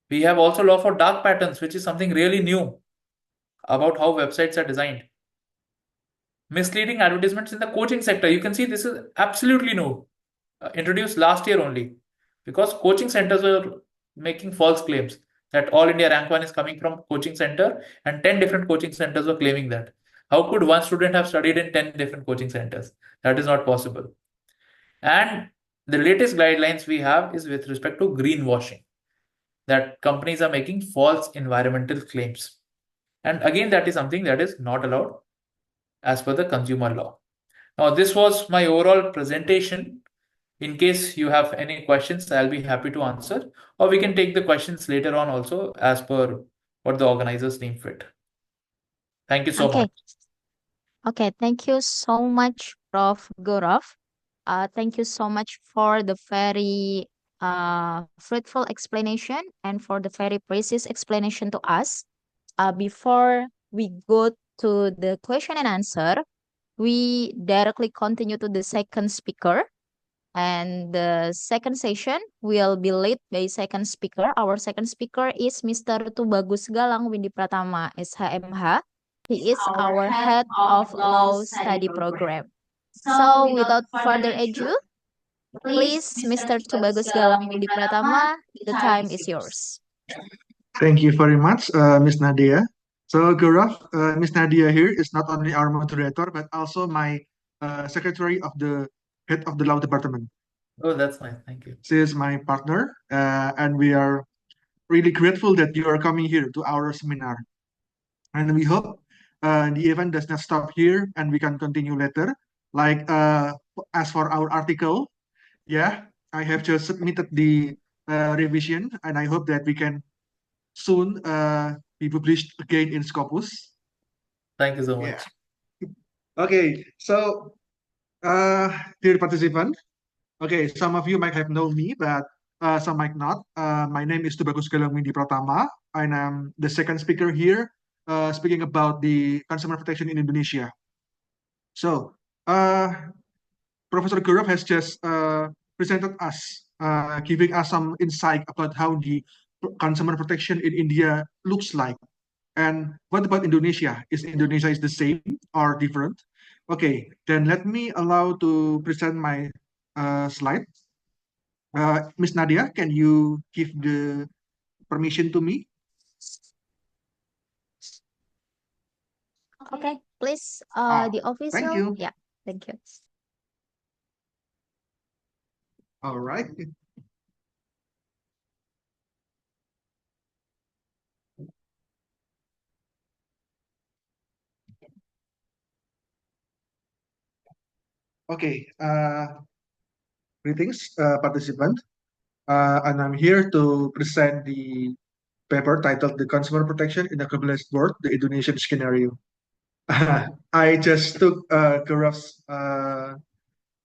We have also law for dark patterns, which is something really new about how websites are designed. Misleading advertisements in the coaching sector. You can see this is absolutely new, introduced last year only, because coaching centers were making false claims that All India Rank 1 is coming from coaching center, and 10 different coaching centers were claiming that. How could one student have studied in 10 different coaching centers? That is not possible. And the latest guidelines we have is with respect to greenwashing, that companies are making false environmental claims. And again, that is something that is not allowed as per the consumer law. Now, this was my overall presentation. In case you have any questions, I'll be happy to answer, or we can take the questions later on also as per what the organizers deem fit. Thank you so Okay. much. Okay, thank you so much, Prof. Gaurav. Thank you so much for the very fruitful explanation and for the very precise explanation to us. Before we go to the question and answer, we directly continue to the second speaker. And the second session will be led by second speaker. Our second speaker is Mr. Tubagus Galang Windy Pratama, SHMH. He is our head of law study program. So without further ado, please, Mr. Tubagus Galang Windy Pratama, the time is yours. Thank you very much, Miss Nadia. So, Gaurav, Miss Nadia here is not only our moderator, but also my secretary of the head of the law department. Oh, that's nice. Thank you. She is my partner, and we are really grateful that you are coming here to our seminar. And we hope the event does not stop here, and we can continue later. Like as for our article, yeah, I have just submitted the revision, and I hope that we can soon be published again in Scopus. Thank you so much. Yeah. Okay, so dear participant, okay, some of you might have known me, but some might not. My name is Tubagus Galamwindi Pratama, and I'm the second speaker here, speaking about the consumer protection in Indonesia. So, Professor Gaurav has just presented us, giving us some insight about how the consumer protection in India looks like. And what about Indonesia? Is Indonesia the same or different? Okay, then let me allow to present my slide. Miss Nadia, can you give the permission to me? Okay, please, the official. Thank you. Yeah, thank you. All right. Okay. Greetings, participant. And I'm here to present the paper titled "The Consumer Protection in a Globalized World: The Indonesian Scenario." I just took Gaurav's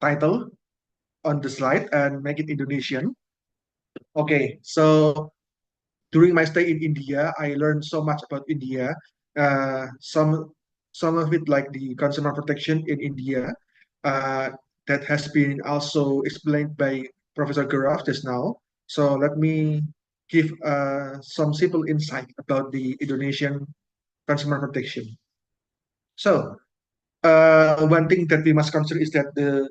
title on the slide and make it Indonesian. Okay, so during my stay in India, I learned so much about India. Uh, some some of it like the consumer protection in India, uh, that has been also explained by Professor Gaurav just now. So let me give some simple insight about the Indonesian consumer protection. So one thing that we must consider is that the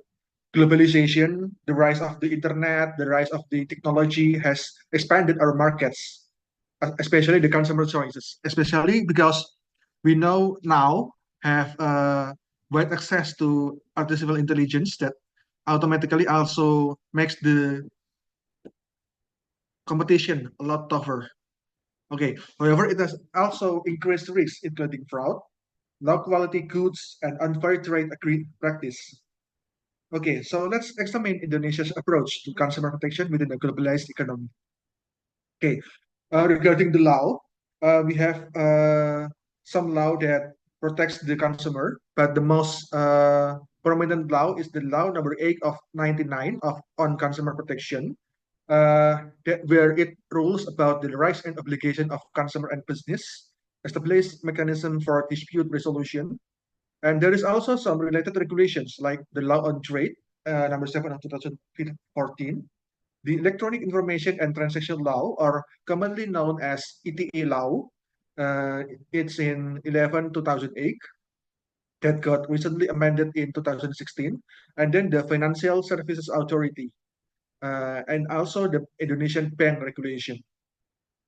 globalization, the rise of the internet, the rise of the technology has expanded our markets, especially the consumer choices, especially because we know now have wide access to artificial intelligence that automatically also makes the competition a lot tougher. Okay, however, it has also increased risks, including fraud, low quality goods, and unfair trade practice. Okay, so let's examine Indonesia's approach to consumer protection within a globalized economy. Okay, regarding the law, we have some law that protects the consumer, but the most prominent law is the law number 8 of 99 of on consumer protection, where it rules about the rights and obligation of consumer and business, establish mechanism for dispute resolution, and there is also some related regulations like the law on trade, number 7 of 2014, the Electronic Information and Transaction Law, or commonly known as ETA law. It's in 11/2008 that got recently amended in 2016, and then the Financial Services Authority, and also the Indonesian Bank Regulation.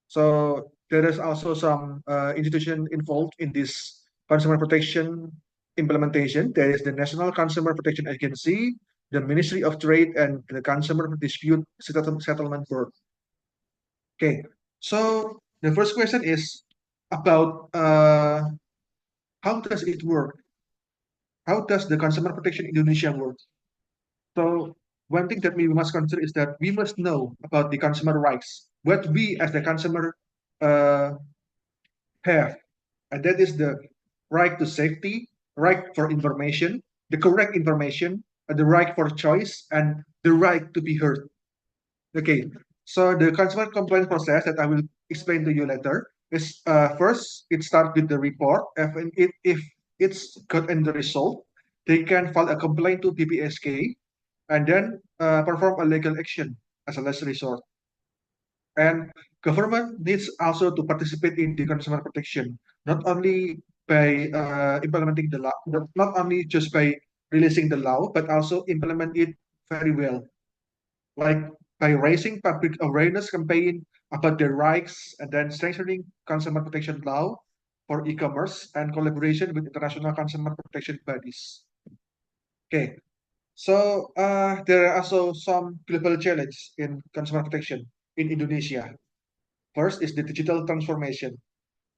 So there is also some institution involved in this consumer protection implementation. There is the National Consumer Protection Agency, the Ministry of Trade, and the Consumer Dispute Settlement Board. Okay, so the first question is about how does it work? How does the consumer protection in Indonesia work? So one thing that we must consider is that we must know about the consumer rights, what we as the consumer uh, have, and that is the right to safety, right for information, the correct information, and the right for choice, and the right to be heard. Okay, so the consumer complaint process that I will explain to you later is first it starts with the report. If it's gotten the result, they can file a complaint to BPSK and then perform a legal action as a last resort. And government needs also to participate in the consumer protection, not only by implementing the law, not only just by releasing the law, but also implement it very well, like by raising public awareness campaign about their rights and then strengthening consumer protection law for e-commerce and collaboration with international consumer protection bodies. Okay, so there are also some global challenges in consumer protection in Indonesia. First is the digital transformation.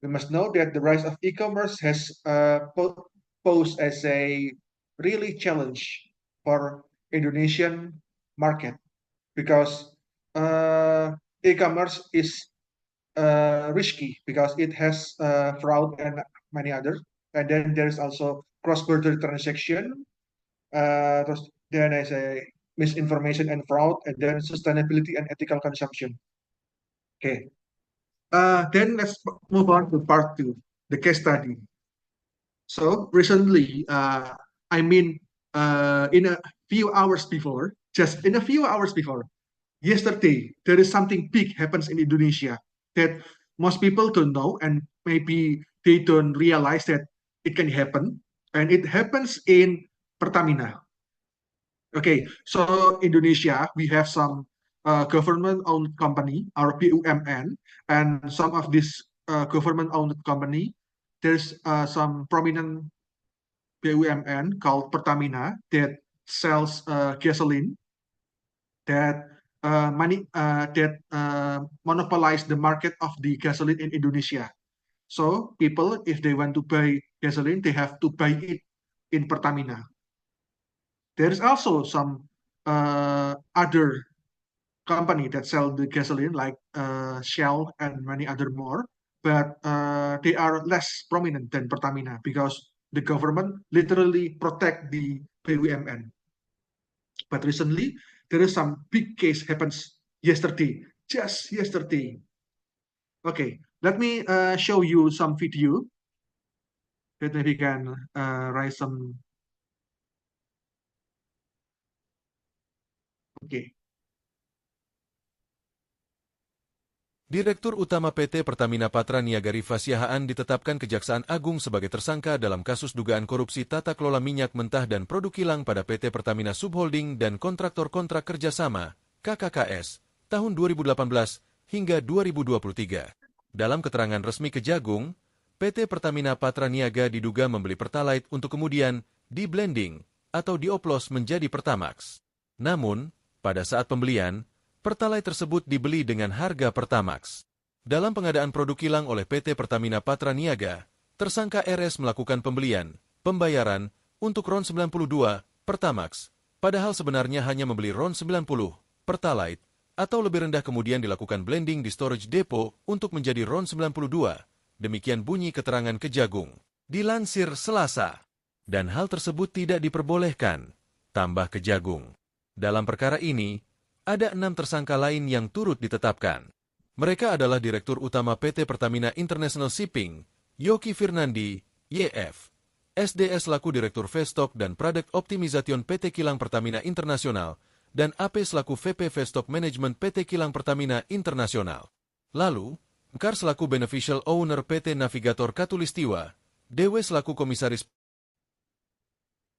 We must know that the rise of e-commerce has posed as a really challenge for Indonesian market because e-commerce is risky because it has fraud and many others. And then there's also cross-border transaction. Then there's a misinformation and fraud, and then sustainability and ethical consumption. Okay. Then let's move on to part two, the case study. So recently, I mean, in a few hours before, just in a few hours before, yesterday, there is something big happens in Indonesia that most people don't know, and maybe they don't realize that it can happen. And it happens in Pertamina. Okay, so Indonesia, we have some government-owned company, our BUMN, and some of this government-owned company, there's some prominent BUMN called Pertamina that sells gasoline that monopolize the market of the gasoline in Indonesia. So people, if they want to buy gasoline, they have to buy it in Pertamina. There is also some other company that sell the gasoline like Shell and many other more, but they are less prominent than Pertamina because the government literally protect the BUMN. But recently, there is some big case happens yesterday, just yesterday. Okay, let me show you some video that maybe can raise some. Okay. Direktur Utama PT Pertamina Patra Niaga Rifa Siahaan ditetapkan Kejaksaan Agung sebagai tersangka dalam kasus dugaan korupsi tata kelola minyak mentah dan produk kilang pada PT Pertamina Subholding dan kontraktor kontrak kerjasama, KKKS, tahun 2018 hingga 2023. Dalam keterangan resmi Kejagung, PT Pertamina Patra Niaga diduga membeli Pertalite untuk kemudian di-blending atau dioplos menjadi Pertamax. Namun, pada saat pembelian, Pertalite tersebut dibeli dengan harga Pertamax. Dalam pengadaan produk kilang oleh PT Pertamina Patra Niaga, tersangka RS melakukan pembayaran untuk RON 92 Pertamax, padahal sebenarnya hanya membeli RON 90 Pertalite, atau lebih rendah kemudian dilakukan blending di storage depot untuk menjadi RON 92. Demikian bunyi keterangan Kejagung. Dilansir Selasa. Dan hal tersebut tidak diperbolehkan, tambah Kejagung. Dalam perkara ini, ada 6 tersangka lain yang turut ditetapkan. Mereka adalah Direktur Utama PT Pertamina International Shipping, Yoki Firnandi, YF, SDS selaku Direktur Festock dan Product Optimization PT Kilang Pertamina Internasional, dan AP selaku VP Festock Management PT Kilang Pertamina Internasional. Lalu, Mekar selaku Beneficial Owner PT Navigator Katulistiwa, Dewe selaku Komisaris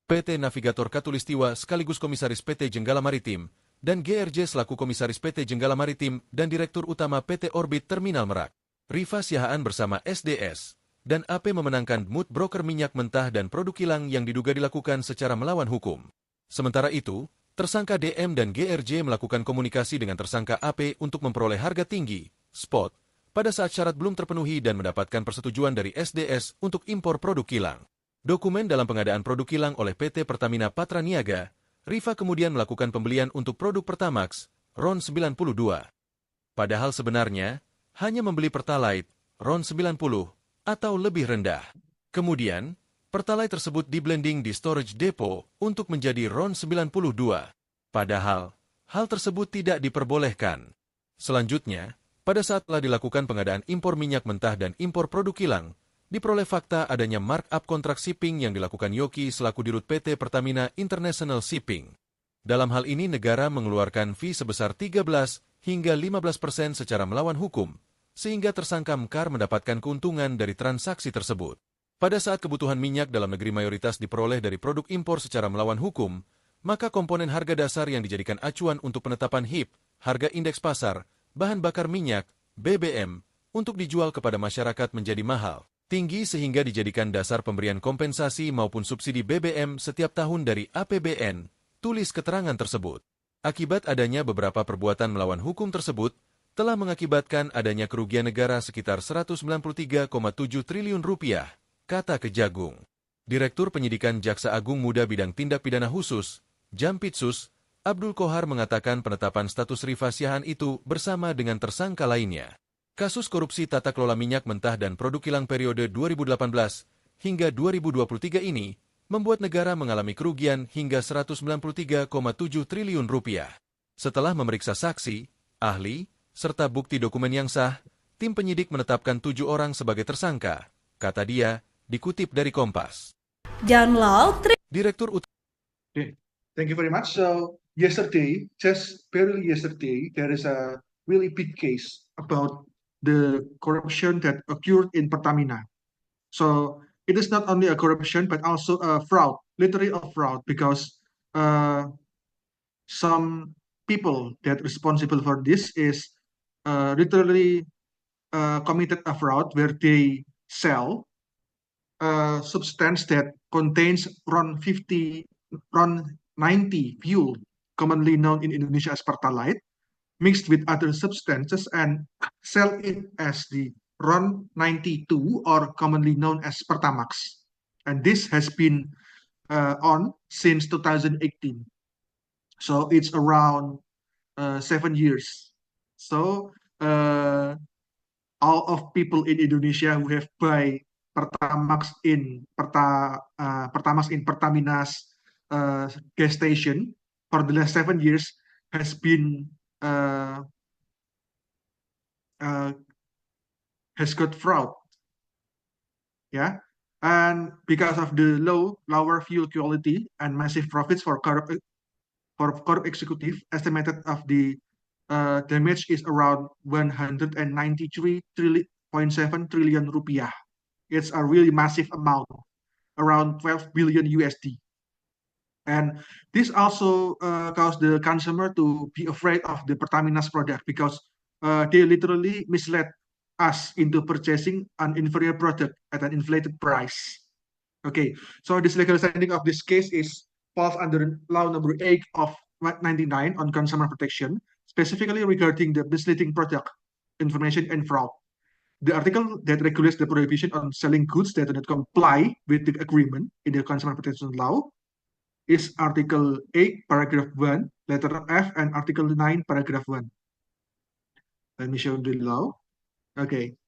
PT Navigator Katulistiwa sekaligus Komisaris PT Jenggala Maritim, dan GRJ selaku Komisaris PT Jenggala Maritim dan Direktur Utama PT Orbit Terminal Merak. Rifa Siahaan bersama SDS dan AP memenangkan mood broker minyak mentah dan produk kilang yang diduga dilakukan secara melawan hukum. Sementara itu, tersangka DM dan GRJ melakukan komunikasi dengan tersangka AP untuk memperoleh harga tinggi, spot, pada saat syarat belum terpenuhi dan mendapatkan persetujuan dari SDS untuk impor produk kilang. Dokumen dalam pengadaan produk kilang oleh PT Pertamina Patra Niaga, Rifa kemudian melakukan pembelian untuk produk Pertamax, RON 92. Padahal sebenarnya, hanya membeli Pertalite, RON 90, atau lebih rendah. Kemudian, Pertalite tersebut di-blending di storage depot untuk menjadi RON 92. Padahal, hal tersebut tidak diperbolehkan. Selanjutnya, pada saat telah dilakukan pengadaan impor minyak mentah dan impor produk kilang, diperoleh fakta adanya markup kontrak shipping yang dilakukan Yoki selaku Dirut PT Pertamina International Shipping. Dalam hal ini negara mengeluarkan fee sebesar 13 hingga 15% secara melawan hukum, sehingga tersangka Mekar mendapatkan keuntungan dari transaksi tersebut. Pada saat kebutuhan minyak dalam negeri mayoritas diperoleh dari produk impor secara melawan hukum, maka komponen harga dasar yang dijadikan acuan untuk penetapan HIP, harga indeks pasar, bahan bakar minyak, BBM, untuk dijual kepada masyarakat menjadi mahal. Tinggi sehingga dijadikan dasar pemberian kompensasi maupun subsidi BBM setiap tahun dari APBN, tulis keterangan tersebut. Akibat adanya beberapa perbuatan melawan hukum tersebut, telah mengakibatkan adanya kerugian negara sekitar Rp193,7 triliun, kata Kejagung. Direktur Penyidikan Jaksa Agung Muda Bidang Tindak Pidana Khusus, Jampitsus, Abdul Kohar mengatakan penetapan status Rifa Siahaan itu bersama dengan tersangka lainnya. Kasus korupsi tata kelola minyak mentah dan produk kilang periode 2018 hingga 2023 ini membuat negara mengalami kerugian hingga Rp193,7 triliun. Setelah memeriksa saksi, ahli, serta bukti dokumen yang sah, tim penyidik menetapkan 7 orang sebagai tersangka, kata dia, dikutip dari Kompas. Direktur Utama. Okay. Thank you very much. So yesterday, just barely yesterday, there is a really big case about the corruption that occurred in Pertamina. So it is not only a corruption, but also a fraud, literally a fraud, because some people that responsible for this is literally committed a fraud where they sell a substance that contains RON 90 fuel, commonly known in Indonesia as Pertalite, mixed with other substances and sell it as the RON 92 or commonly known as Pertamax. And this has been on since 2018. So it's around 7 years. So all of people in Indonesia who have buy Pertamax in Pertamina's gas station for the last 7 years has been has got fraud, yeah, and because of the lower fuel quality and massive profits for corrupt executive, estimated of the damage is around 193.7 trillion rupiah. It's a really massive amount, around 12 billion USD. And this also caused the consumer to be afraid of the Pertamina's product because they literally misled us into purchasing an inferior product at an inflated price. Okay, so this legal standing of this case falls under law number 8 of 99 on consumer protection, specifically regarding the misleading product information and fraud. The article that regulates the prohibition on selling goods that do not comply with the agreement in the consumer protection law is Article 8, Paragraph 1, letter F, and Article 9, Paragraph 1. Let me show the law. Okay,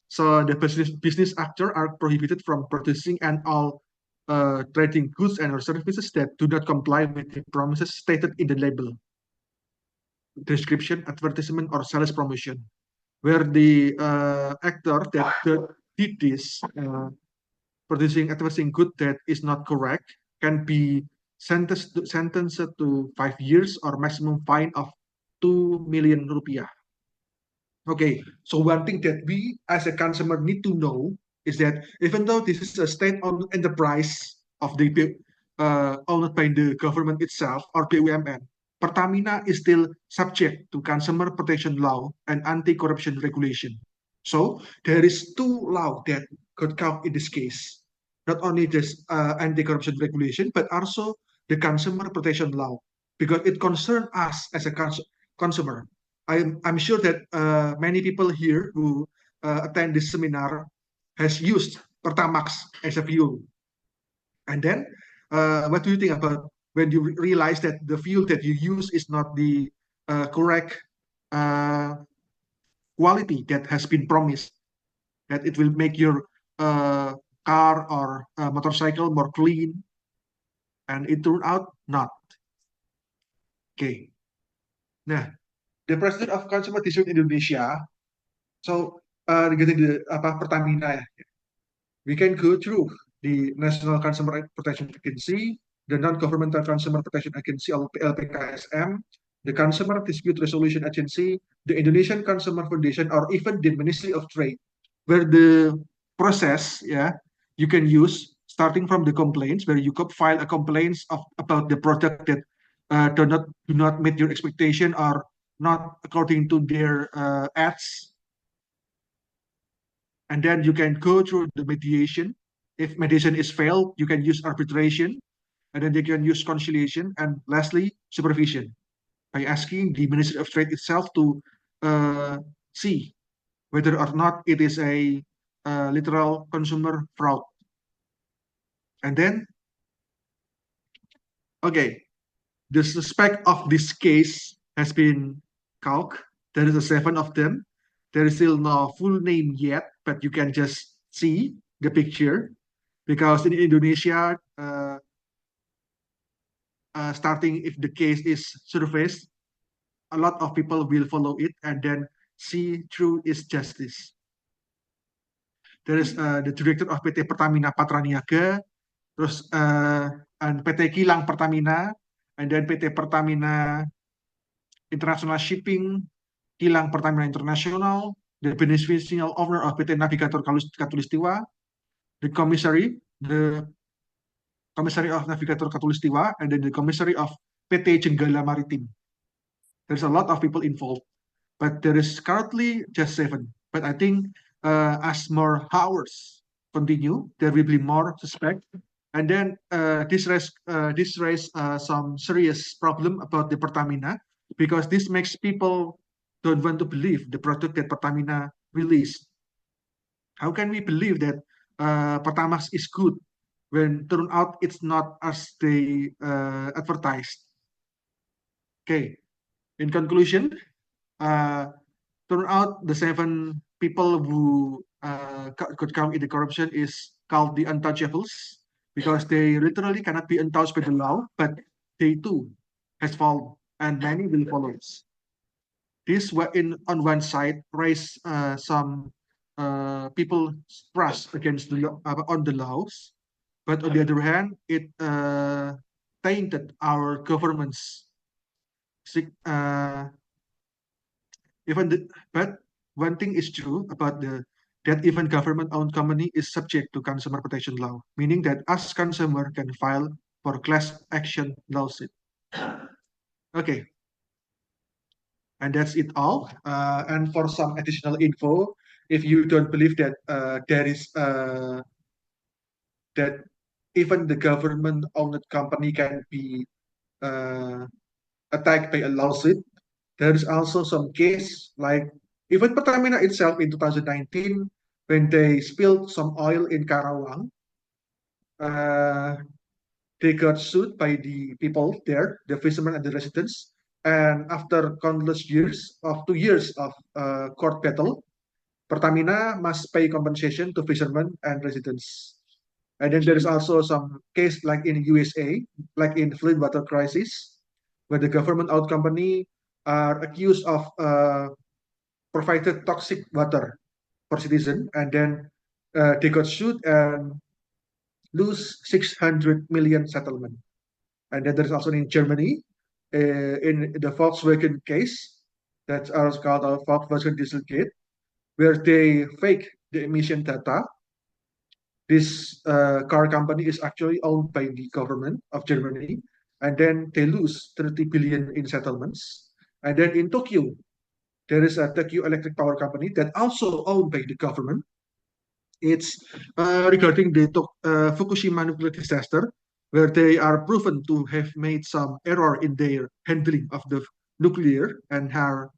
so the business actors are prohibited from producing and all trading goods and or services that do not comply with the promises stated in the label, description, advertisement, or sales promotion. Where the actor that did this producing advertising good that is not correct can be sentenced to 5 years or maximum fine of 2 million rupiah. Okay, so one thing that we as a consumer need to know is that even though this is a state-owned enterprise of the owned by the government itself or BUMN, Pertamina is still subject to consumer protection law and anti-corruption regulation. So there is two laws that could count in this case. Not only this anti-corruption regulation, but also the consumer protection law, because it concerns us as a consumer. I'm sure that many people here who attend this seminar has used Pertamax as a fuel. And then, what do you think about when you realize that the fuel that you use is not the correct quality that has been promised, that it will make your car or motorcycle more clean, and it turned out not. Okay. Nah, the President of Consumer District Indonesia, so regarding the Pertamina, we can go through the National Consumer Protection Agency, the Non-Governmental Consumer Protection Agency (LPKSM), the Consumer Dispute Resolution Agency, the Indonesian Consumer Foundation, or even the Ministry of Trade, where the process, you can use starting from the complaints, where you could file a complaints about the product that do not meet your expectation or not according to their ads. And then you can go through the mediation. If mediation is failed, you can use arbitration, and then you can use conciliation, and lastly, supervision, by asking the Ministry of Trade itself to see whether or not it is a literal consumer fraud. And then, okay, the suspect of this case has been caught. There is 7 of them. There is still no full name yet, but you can just see the picture, because in Indonesia, starting if the case is surfaced, a lot of people will follow it and then see through its justice. There is the director of PT Pertamina Patraniaga, terus and PT Kilang Pertamina, and then PT Pertamina International Shipping, Kilang Pertamina International, the beneficial owner of PT Navigator Katulistiwa, the commissary of Navigator Katulistiwa, and then the commissary of PT Jenggala Maritim. There's a lot of people involved, but there is currently just 7. But I think as more hours continue, there will be more suspect, and then this raise some serious problem about the Pertamina, because this makes people don't want to believe the product that Pertamina released. How can we believe that Pertamax is good when turn out it's not as they advertised? Okay, in conclusion, turn out the 7 people who could come into corruption is called the untouchables, because they literally cannot be untouched by the law, but they too has fallen, and many will follow us. This on one side raise some people's trust against on the laws, but on the other hand, it tainted our governments. But one thing is true about that even government-owned company is subject to consumer protection law, meaning that us consumer can file for class action lawsuit. Okay, and that's it all. And for some additional info, if you don't believe that there is that even the government-owned company can be attacked by a lawsuit, there is also some case like even Pertamina itself in 2019 when they spilled some oil in Karawang. They got sued by the people there, the fishermen and the residents. And after countless years of 2 years of court battle, Pertamina must pay compensation to fishermen and residents. And then there is also some case like in USA, like in flood water crisis, where the government-owned company are accused of provided toxic water for citizen, and then they got sued and lose 600 million settlement. And then there's also in Germany, in the Volkswagen case, that's also called a Volkswagen Dieselgate, where they fake the emission data. This car company is actually owned by the government of Germany, and then they lose 30 billion in settlements. And then in Tokyo, there is a Tokyo Electric Power Company that also owned by the government. It's regarding the Fukushima nuclear disaster, where they are proven to have made some error in their handling of the nuclear and are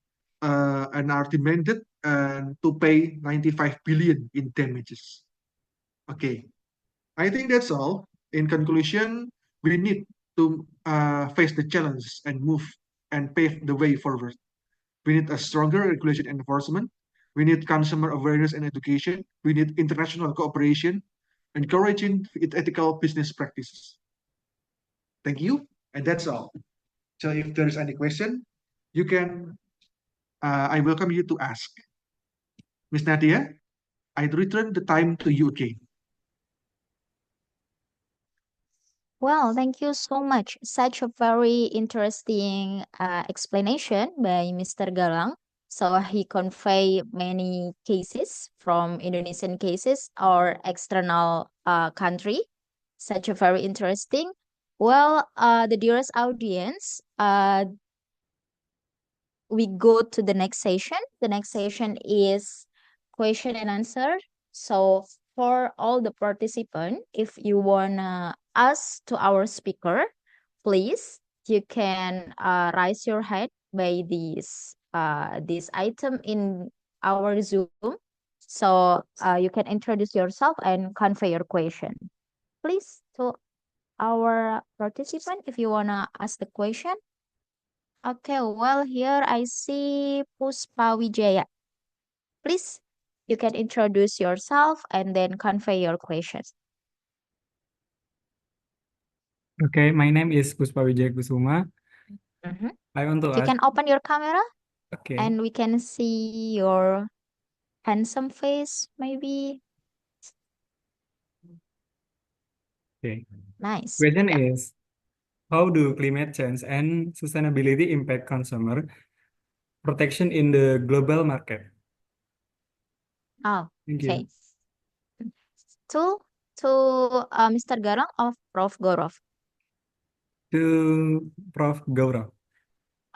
demanded to pay 95 billion in damages. Okay, I think that's all. In conclusion, we need to face the challenges and move and pave the way forward. We need a stronger regulation enforcement. We need consumer awareness and education. We need international cooperation, encouraging ethical business practices. Thank you, and that's all. So if there is any question, you can, I welcome you to ask. Ms. Nadia, I return the time to you again. Well, thank you so much. Such a very interesting explanation by Mr. Galang. So he convey many cases from Indonesian cases or external country. Such a very interesting. Well, the dearest audience, we go to the next session. The next session is question and answer. So for all the participants, if you wanna ask to our speaker, please you can raise your hand by this item in our Zoom. So you can introduce yourself and convey your question. Please to our participant if you wanna ask the question. Okay, well, here I see Puspa Wijaya. Please, you can introduce yourself and then convey your questions. Okay, my name is Puspa Wijaya Kusuma. Mhm. I want to You ask. can open your camera Okay. and we can see your handsome face, maybe. Okay. Nice. Question Yeah. is, how do climate change and sustainability impact consumer protection in the global market? Oh, Thank you. okay. To Mr. Garang of Prof. Gorov. To Prof. Gaurav.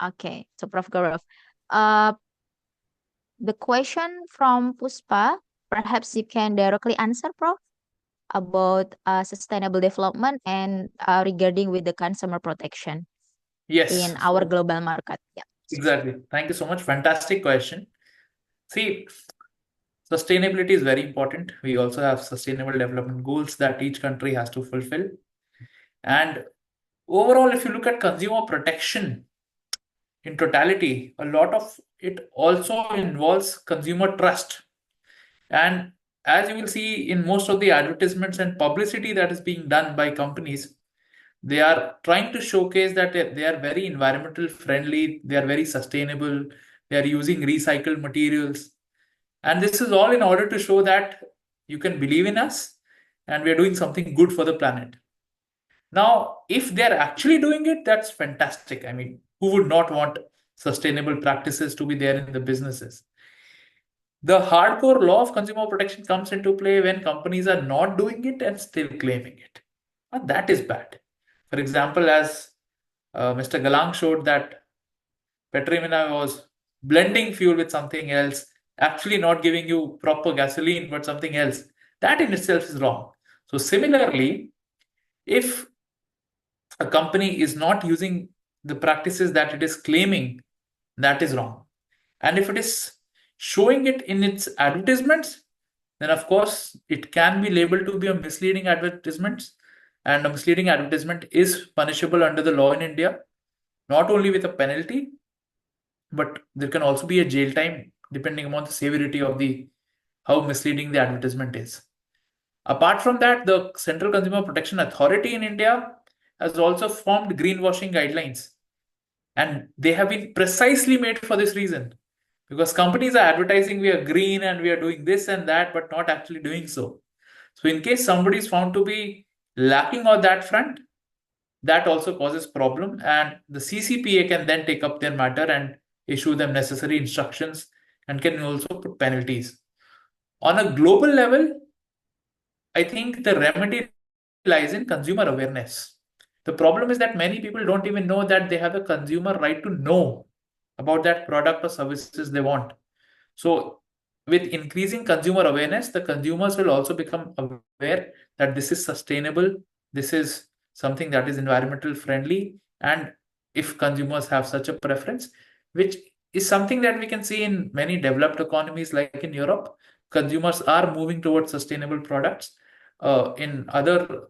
Okay, to Prof. Gorov. The question from Puspa, perhaps you can directly answer, Prof, about sustainable development and regarding with the consumer protection Yes. in our global market. Yeah. Exactly. Thank you so much. Fantastic question. See, sustainability is very important. We also have sustainable development goals that each country has to fulfill. And overall, if you look at consumer protection in totality, a lot of it also involves consumer trust. And as you will see in most of the advertisements and publicity that is being done by companies, they are trying to showcase that they are very environmental friendly, they are very sustainable, they are using recycled materials. And this is all in order to show that you can believe in us and we are doing something good for the planet. Now, if they're actually doing it, that's fantastic. I mean, who would not want sustainable practices to be there in the businesses? The hardcore law of consumer protection comes into play when companies are not doing it and still claiming it. And that is bad. For example, as Mr. Galang showed that Petromina was blending fuel with something else, actually not giving you proper gasoline, but something else. That in itself is wrong. So similarly, if a company is not using the practices that it is claiming, that is wrong. And if it is showing it in its advertisements, then of course it can be labeled to be a misleading advertisement. And a misleading advertisement is punishable under the law in India, not only with a penalty, but there can also be a jail time depending upon the severity of how misleading the advertisement is. Apart from that, the Central Consumer Protection Authority in India has also formed greenwashing guidelines. And they have been precisely made for this reason. Because companies are advertising we are green and we are doing this and that, but not actually doing so. So in case somebody is found to be lacking on that front, that also causes problem. And the CCPA can then take up their matter and issue them necessary instructions and can also put penalties. On a global level, I think the remedy lies in consumer awareness. The problem is that many people don't even know that they have a consumer right to know about that product or services they want. So with increasing consumer awareness, the consumers will also become aware that this is sustainable, this is something that is environmental friendly. And if consumers have such a preference, which is something that we can see in many developed economies like in Europe, consumers are moving towards sustainable products. In other,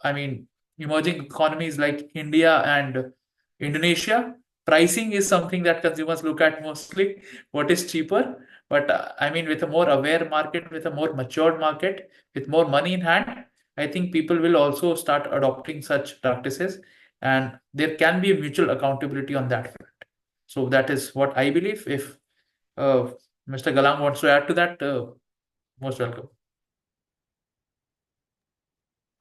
emerging economies like India and Indonesia, pricing is something that consumers look at mostly, what is cheaper. But with a more aware market, with a more matured market, with more money in hand, I think people will also start adopting such practices, and there can be a mutual accountability on that front. So that is what I believe. If Mr. Galang wants to add to that, most welcome.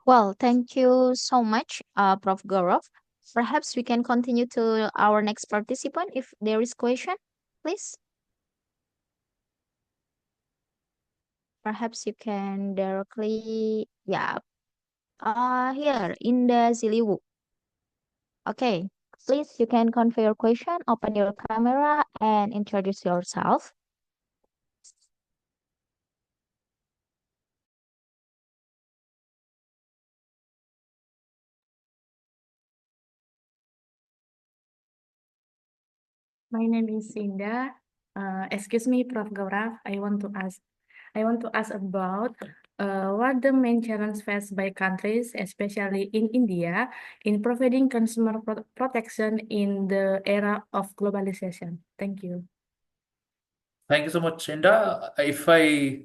Well, thank you so much, Prof. Gaurav. Perhaps we can continue to our next participant if there is question, please. Perhaps you can directly, yeah. Here, Indah Ziliwu. Okay, please, you can confirm your question, open your camera, and introduce yourself. My name is Indah. Excuse me, Prof. Gaurav. I want to ask about what the main challenges faced by countries, especially in India, in providing consumer protection in the era of globalization. Thank you. Thank you so much, Inda. If I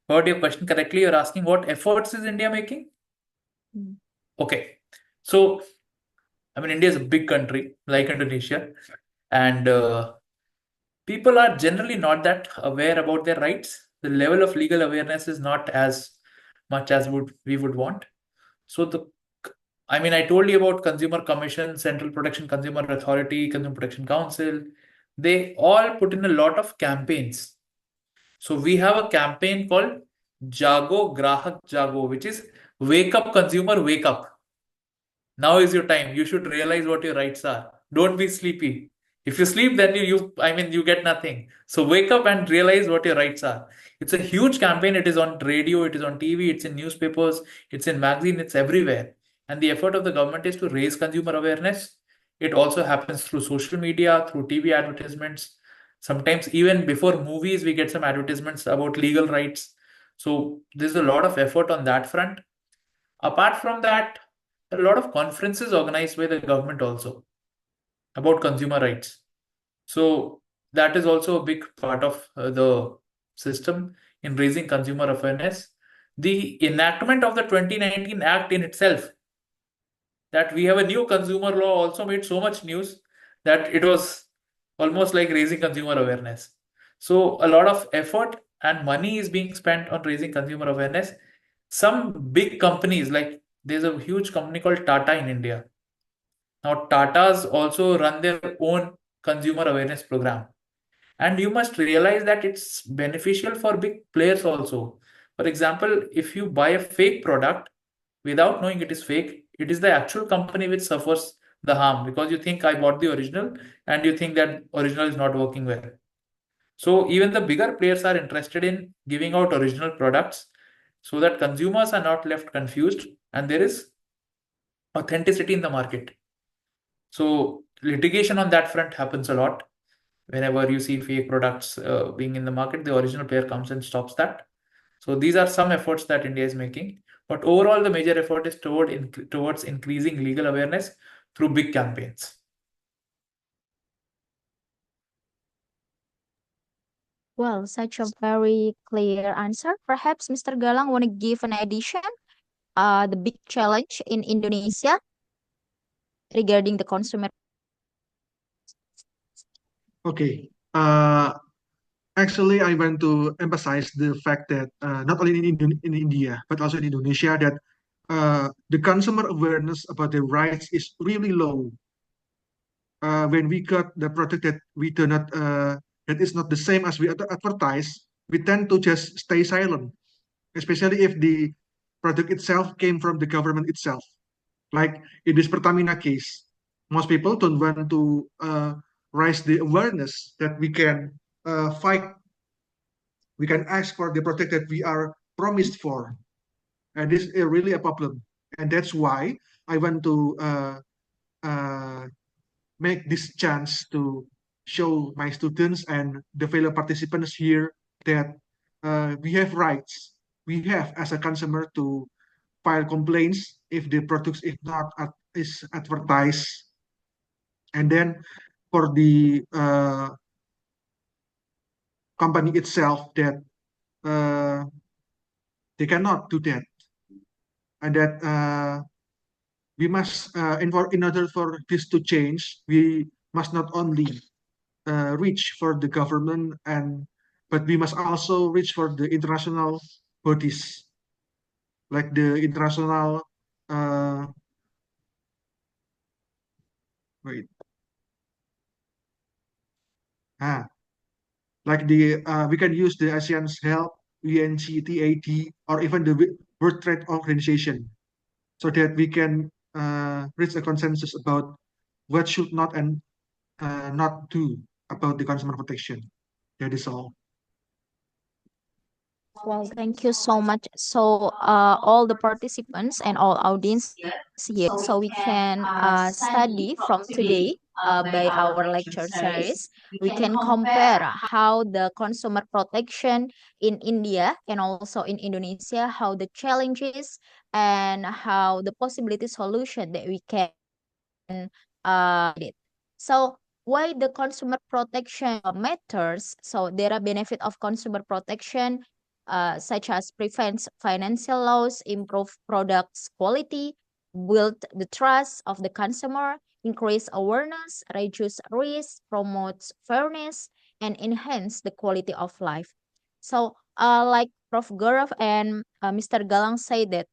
heard your question correctly, you're asking what efforts is India making? Okay. So, India is a big country like Indonesia, and people are generally not that aware about their rights. The level of legal awareness is not as much as we would want. So I told you about Consumer Commission, Central Protection Consumer Authority, Consumer Protection Council. They all put in a lot of campaigns. So we have a campaign called Jago Grahak Jago, which is wake up consumer, wake up. Now is your time. You should realize what your rights are. Don't be sleepy. If you sleep, then you get nothing. So wake up and realize what your rights are. It's a huge campaign. It is on radio, it is on TV, it's in newspapers, it's in magazine, it's everywhere. And the effort of the government is to raise consumer awareness. It also happens through social media, through TV advertisements. Sometimes even before movies, we get some advertisements about legal rights. So there's a lot of effort on that front. Apart from that, there are a lot of conferences organized by the government also about consumer rights. So that is also a big part of the system. in raising consumer awareness. The enactment of the 2019 Act in itself, that we have a new consumer law, also made so much news that it was almost like raising consumer awareness. So a lot of effort and money is being spent on raising consumer awareness. Some big companies, like there's a huge company called Tata in India. Now Tata's also run their own consumer awareness program. And you must realize that it's beneficial for big players also. For example, if you buy a fake product without knowing it is fake, it is the actual company which suffers the harm, because you think I bought the original and you think that original is not working well. So even the bigger players are interested in giving out original products so that consumers are not left confused and there is authenticity in the market. So litigation on that front happens a lot. Whenever you see fake products being in the market, the original player comes and stops that. So these are some efforts that India is making. But overall, the major effort is towards increasing legal awareness through big campaigns. Well, such a very clear answer. Perhaps Mr. Galang want to give an addition, the big challenge in Indonesia regarding the consumer. Okay. Actually, I want to emphasize the fact that not only in India, but also in Indonesia, that the consumer awareness about their rights is really low. When we got the product that we do not, that is not the same as we advertise, we tend to just stay silent, especially if the product itself came from the government itself. Like in this Pertamina case, most people don't want to raise the awareness that we can fight, we can ask for the product that we are promised for, and this is really a problem. And that's why I want to uh, make this chance to show my students and the fellow participants here that we have rights. We have as a consumer to file complaints if the products is not is advertised, and then for the company itself that uh, they cannot do that, and that we must in order for this to change, we must not only reach for the government, and but we must also reach for the international bodies, like the international uh, wait ah like the we can use the ASEAN's help, UNCTAD, or even the World Trade Organization, so that we can reach a consensus about what should not and not do about the consumer protection. That is all. Well, thank you so much. So, all the participants and all audience here, so we can study from today by our lecture series. We can compare how the consumer protection in India and also in Indonesia, how the challenges and how the possibility solution that we can it. So why the consumer protection matters? So there are benefit of consumer protection, such as prevents financial loss, improve products quality, build the trust of the consumer, increase awareness, reduce risk, promotes fairness, and enhance the quality of life. So, like Prof. Gaurav and Mr. Galang say that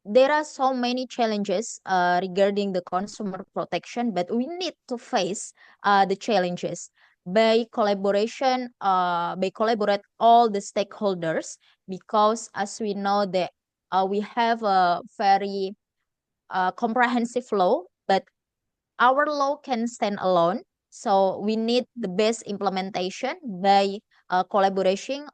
there are so many challenges regarding the consumer protection, but we need to face the challenges by collaboration, by collaborate all the stakeholders, because as we know that we have a very comprehensive law, but our law can stand alone. So we need the best implementation by collaboration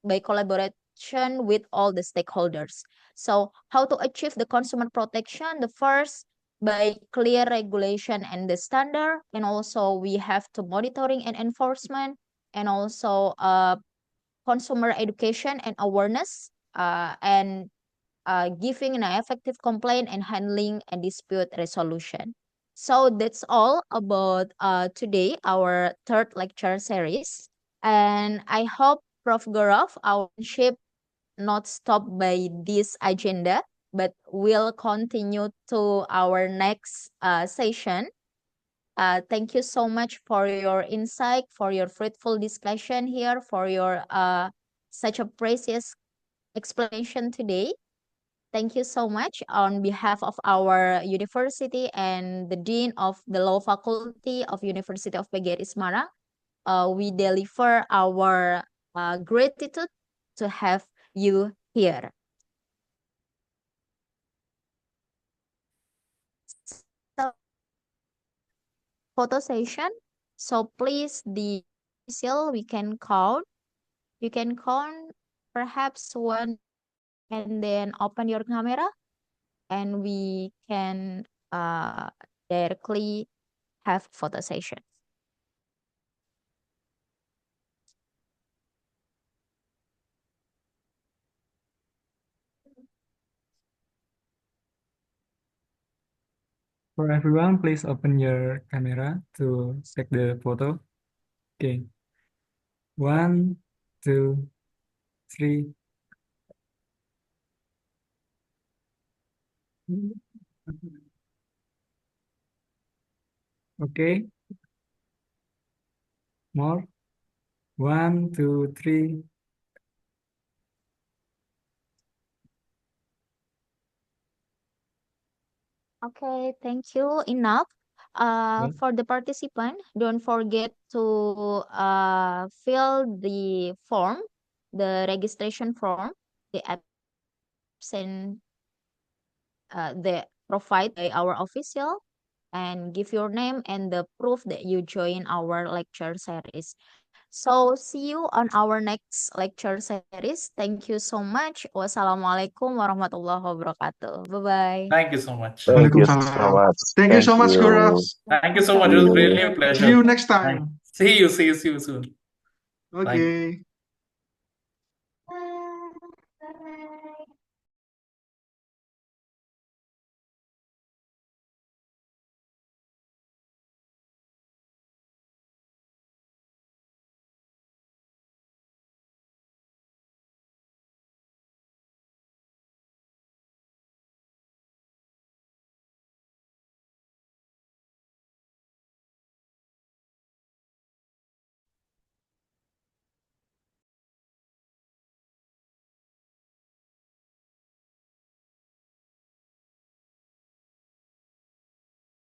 with all the stakeholders. So how to achieve the consumer protection? The first, by clear regulation and the standard, and also we have to monitoring and enforcement, and also consumer education and awareness, and giving an effective complaint and handling and dispute resolution. So that's all about today, our third lecture series. And I hope Prof. Gaurav, our friendship not stop by this agenda, but will continue to our next session. Thank you so much for your insight, for your fruitful discussion here, for your such a precious explanation today. Thank you so much on behalf of our university and the Dean of the Law Faculty of University of PGRI Semarang. We deliver our gratitude to have you here. So, photo session. So please, the official, we can count. You can count perhaps one and then open your camera and we can directly have photo session. For everyone, please open your camera to take the photo. Okay. 1, 2, 3. Okay. More. 1, 2, 3. Okay, thank you. Enough. Okay. For the participant, don't forget to fill the form, the registration form, the absent, the provide by our official, and give your name and the proof that you join our lecture series. So see you on our next lecture series. Thank you so much. Wassalamualaikum warahmatullahi wabarakatuh. Bye-bye. Thank you so much. Thank you so Waalaikumsalam. much. Thank you so Thank much, Gaurav. you. Thank you so much. It was really a See pleasure. you next Thank- time. See you soon. Bye. Okay.